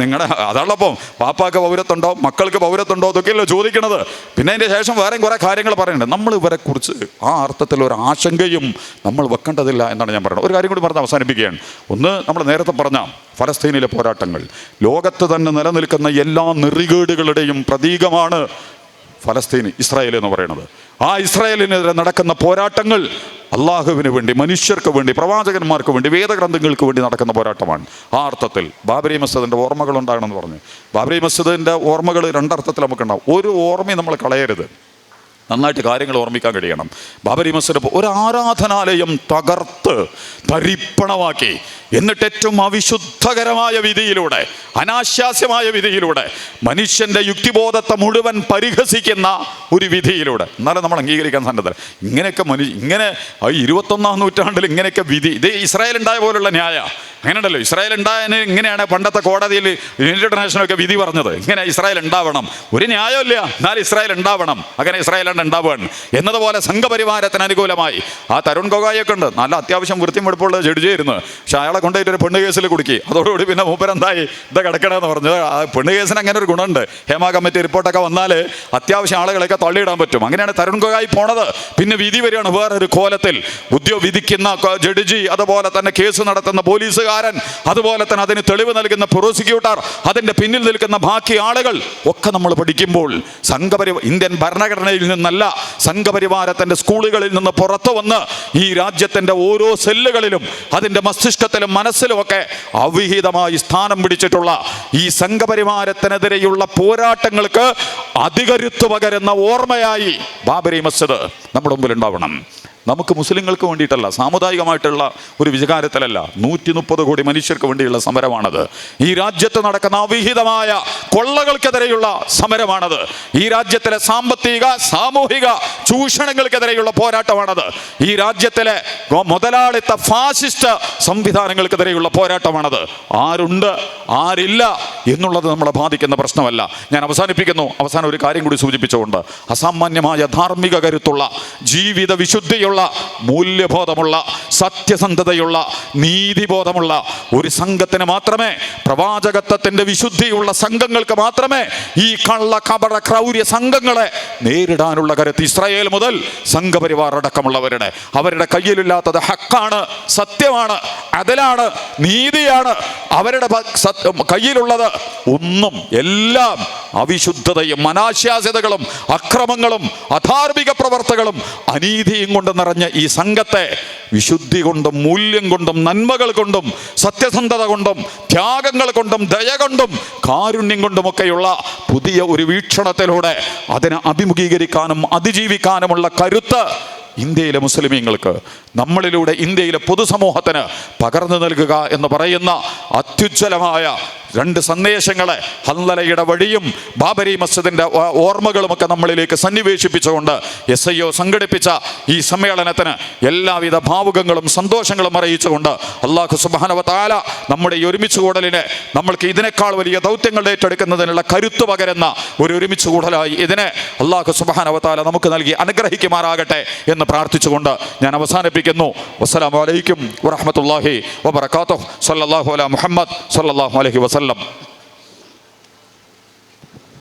നിങ്ങളുടെ അതാണപ്പം വാപ്പാക്ക് പൗരത്തുണ്ടോ മക്കൾക്ക് പൗരത്തുണ്ടോ അതൊക്കെയല്ലോ ചോദിക്കണത്. പിന്നെ അതിൻ്റെ ശേഷം വേറെയും കുറേ കാര്യങ്ങൾ പറയുന്നുണ്ട്. നമ്മൾ ഇവരെ കുറിച്ച് ആ അർത്ഥത്തിൽ ഒരു ആശങ്കയും നമ്മൾ വെക്കേണ്ടതില്ല എന്നാണ് ഞാൻ പറയുന്നത്. ഒരു കാര്യം കൂടി പറഞ്ഞ് അവസാനിപ്പിക്കുകയാണ്. ഒന്ന്, നമ്മൾ നേരത്തെ പറഞ്ഞ ഫലസ്തീനിലെ പോരാട്ടങ്ങൾ ലോകത്ത് തന്നെ നിലനിൽക്കുന്ന എല്ലാ നെറികേടുകളുടെയും പ്രതീകമാണ് ഫലസ്തീൻ, ഇസ്രായേൽ എന്ന് പറയുന്നത്. ആ ഇസ്രായേലിനെതിരെ നടക്കുന്ന പോരാട്ടങ്ങൾ അള്ളാഹുവിന് വേണ്ടി, മനുഷ്യർക്ക് വേണ്ടി, പ്രവാചകന്മാർക്ക് വേണ്ടി, വേദഗ്രന്ഥങ്ങൾക്ക് വേണ്ടി നടക്കുന്ന പോരാട്ടമാണ്. ആ അർത്ഥത്തിൽ ബാബരി മസ്ജിദിൻ്റെ ഓർമ്മകൾ ഉണ്ടാകണമെന്ന് പറഞ്ഞു. ബാബരി മസ്ജിദിൻ്റെ ഓർമ്മകൾ രണ്ടർത്ഥത്തിൽ നമുക്കുണ്ടാവും. ഒരു ഓർമ്മയും നമ്മൾ കളയരുത്, നന്നായിട്ട് കാര്യങ്ങൾ ഓർമ്മിക്കാൻ കഴിയണം. ബാബരി മസ്ജിദ് ഒരു ആരാധനാലയം തകർത്ത് തരിപ്പണമാക്കി, എന്നിട്ട് ഏറ്റവും അവിശുദ്ധകരമായ വിധിയിലൂടെ, അനാശാസ്യമായ വിധിയിലൂടെ, മനുഷ്യൻ്റെ യുക്തിബോധത്തെ മുഴുവൻ പരിഹസിക്കുന്ന ഒരു വിധിയിലൂടെ, എന്നാലും നമ്മൾ അംഗീകരിക്കാൻ സന്നദ്ധ. ഇങ്ങനെയൊക്കെ ഇങ്ങനെ 21-ാം നൂറ്റാണ്ടിൽ ഇങ്ങനെയൊക്കെ വിധി, ഇത് ഇസ്രായേൽ ഉണ്ടായ പോലുള്ള ന്യായ അങ്ങനെയുണ്ടല്ലോ. ഇസ്രായേൽ ഉണ്ടായതിന് ഇങ്ങനെയാണ് പണ്ടത്തെ കോടതിയിൽ യുണൈറ്റഡ് നേഷനൊക്കെ വിധി പറഞ്ഞത്, ഇങ്ങനെ ഇസ്രായേൽ ഉണ്ടാവണം. ഒരു ന്യായമില്ല, എന്നാൽ ഇസ്രായേൽ ഉണ്ടാവണം, അങ്ങനെ ഇസ്രായേൽ ഉണ്ടാവുകയാണ് എന്നതുപോലെ സംഘപരിവാരത്തിന് അനുകൂലമായി ആ തരുൺ ഗൊഗോയിയൊക്കെ ഉണ്ട്, നല്ല അത്യാവശ്യം വൃത്തിയും വെടുപ്പുള്ള ജഡ്ജിയായിരുന്നു. പക്ഷെ അയാളെ കൊണ്ടുപോയിട്ട് ഒരു പെണ്ണ് കേസിൽ കുടുക്കി. അതോടുകൂടി പിന്നെ മൂപ്പരെന്തായി, ഇത് കിടക്കണമെന്ന് പറഞ്ഞു. ആ പെണ്ണ് കേസിന് അങ്ങനെ ഒരു ഗുണമുണ്ട്, ഹേമ കമ്മിറ്റി റിപ്പോർട്ടൊക്കെ വന്നാൽ അത്യാവശ്യം ആളുകളെയൊക്കെ തള്ളിയിടാൻ പറ്റും. അങ്ങനെയാണ് തരുൺ ഗൊഗോയി പോണത്. പിന്നെ വിധി വരികയാണ് വേറൊരു കോലത്തിൽ. വിധിക്കുന്ന ജഡ്ജി, അതുപോലെ തന്നെ കേസ് നടത്തുന്ന പോലീസുകാരൻ, അതുപോലെ തന്നെ അതിന് തെളിവ് നൽകുന്ന പ്രോസിക്യൂട്ടർ, അതിൻ്റെ പിന്നിൽ നിൽക്കുന്ന ബാക്കി ആളുകൾ ഒക്കെ നമ്മൾ പഠിക്കുമ്പോൾ ഇന്ത്യൻ ഭരണഘടനയിൽ നിന്നല്ല, സംഘപരിവാരത്തിൻ്റെ സ്കൂളുകളിൽ നിന്ന് പുറത്തു വന്ന് ഈ രാജ്യത്തിൻ്റെ ഓരോ സെല്ലുകളിലും, അതിൻ്റെ മസ്തിഷ്കത്തിലും മനസ്സിലുമൊക്കെ അവിഹിതമായി സ്ഥാനം പിടിച്ചിട്ടുള്ള ഈ സംഘപരിവാരത്തിനെതിരെയുള്ള പോരാട്ടങ്ങൾക്ക് അധികരുത്ത് പകരുന്ന ഓർമ്മയായി ബാബരി മസ്ജിദ് നമ്മുടെ മുമ്പിൽ ഉണ്ടാവണം. നമുക്ക് മുസ്ലിങ്ങൾക്ക് വേണ്ടിയിട്ടല്ല, സാമുദായികമായിട്ടുള്ള ഒരു വിചാരത്തിലല്ല, 130 കോടി മനുഷ്യർക്ക് വേണ്ടിയുള്ള സമരമാണത്. ഈ രാജ്യത്ത് നടക്കുന്ന അവിഹിതമായ കൊള്ളകൾക്കെതിരെയുള്ള സമരമാണത്. ഈ രാജ്യത്തിലെ സാമ്പത്തിക സാമൂഹിക ചൂഷണങ്ങൾക്കെതിരെയുള്ള പോരാട്ടമാണത്. ഈ രാജ്യത്തിലെ മുതലാളിത്ത ഫാസിസ്റ്റ് സംവിധാനങ്ങൾക്കെതിരെയുള്ള പോരാട്ടമാണത്. ആരുണ്ട് ആരില്ല എന്നുള്ളത് നമ്മളെ ബാധിക്കുന്ന പ്രശ്നമല്ല. ഞാൻ അവസാനിപ്പിക്കുന്നു. അവസാനം ഒരു കാര്യം കൂടി സൂചിപ്പിച്ചുകൊണ്ട്, അസാമാന്യമായ ധാർമ്മിക കരുത്തുള്ള, ജീവിത വിശുദ്ധിയുള്ള, മൂല്യബോധമുള്ള, സത്യസന്ധതയുള്ള, നീതിബോധമുള്ള ഒരു സംഘത്തിന് മാത്രമേ, പ്രവാചകത്വത്തിന്റെ വിശുദ്ധിയുള്ള സംഘങ്ങൾക്ക് മാത്രമേ ഈ കള്ള കപട ക്രൗര്യ സംഘങ്ങളെ നേരിടാനുള്ള കരുത്ത് ഇസ്രായേൽ മുതൽ സംഘപരിവാർ അടക്കമുള്ളവരുടെ, അവരുടെ കയ്യിലില്ലാത്തത് ഹക്കാണ്, സത്യമാണ്, അതിലാണ്, നീതിയാണ്. അവരുടെ കയ്യിലുള്ളത് ഒന്നും, എല്ലാം അവിശുദ്ധതയും അനാശാസ്യതകളും അക്രമങ്ങളും അധാർമിക പ്രവർത്തകളും അനീതിയും കൊണ്ട് നിറഞ്ഞ ഈ സംഘത്തെ വിശുദ്ധി കൊണ്ടും മൂല്യം കൊണ്ടും നന്മകൾ കൊണ്ടും സത്യസന്ധത കൊണ്ടും ത്യാഗങ്ങൾ കൊണ്ടും ദയ കൊണ്ടും കാരുണ്യം കൊണ്ടുമൊക്കെയുള്ള പുതിയ ഒരു വീക്ഷണത്തിലൂടെ അതിനെ അഭിമുഖീകരിക്കാനും അതിജീവിക്കാനുമുള്ള കരുത്ത് ഇന്ത്യയിലെ മുസ്ലിമീങ്ങൾക്ക്, നമ്മളിലൂടെ ഇന്ത്യയിലെ പൊതുസമൂഹത്തിന് പകർന്നു നൽകുക എന്ന് പറയുന്ന അത്യുജ്വലമായ 2 സന്ദേശങ്ങളെ ഹൻലലയുടെ വഴിയും ബാബരി മസ്ജിദിൻ്റെ ഓർമ്മകളുമൊക്കെ നമ്മളിലേക്ക് സന്നിവേശിപ്പിച്ചുകൊണ്ട് SIO സംഘടിപ്പിച്ച ഈ സമ്മേളനത്തിന് എല്ലാവിധ ഭാവുകങ്ങളും സന്തോഷങ്ങളും അറിയിച്ചുകൊണ്ട് അല്ലാഹു സുബ്ഹാനഹു വ തആല നമ്മുടെ ഈ ഒരുമിച്ച് കൂടലിനെ നമ്മൾക്ക് ഇതിനേക്കാൾ വലിയ ദൗത്യങ്ങൾ ഏറ്റെടുക്കുന്നതിനുള്ള കരുത്ത് പകരുന്ന ഒരു ഒരുമിച്ച് കൂടലായി ഇതിനെ അല്ലാഹു സുബ്ഹാനഹു വ തആല നമുക്ക് നൽകി അനുഗ്രഹിക്കുമാറാകട്ടെ എന്ന് പ്രാർത്ഥിച്ചുകൊണ്ട് ഞാൻ അവസാനിപ്പിക്കുന്നു. വസ്സലാമു അലൈക്കും വറഹ്മത്തുള്ളാഹി വബറകാതുഹു. സല്ലല്ലാഹു അലാ മുഹമ്മദ് സല്ലല്ലാഹു അലൈഹി വസല്ലം.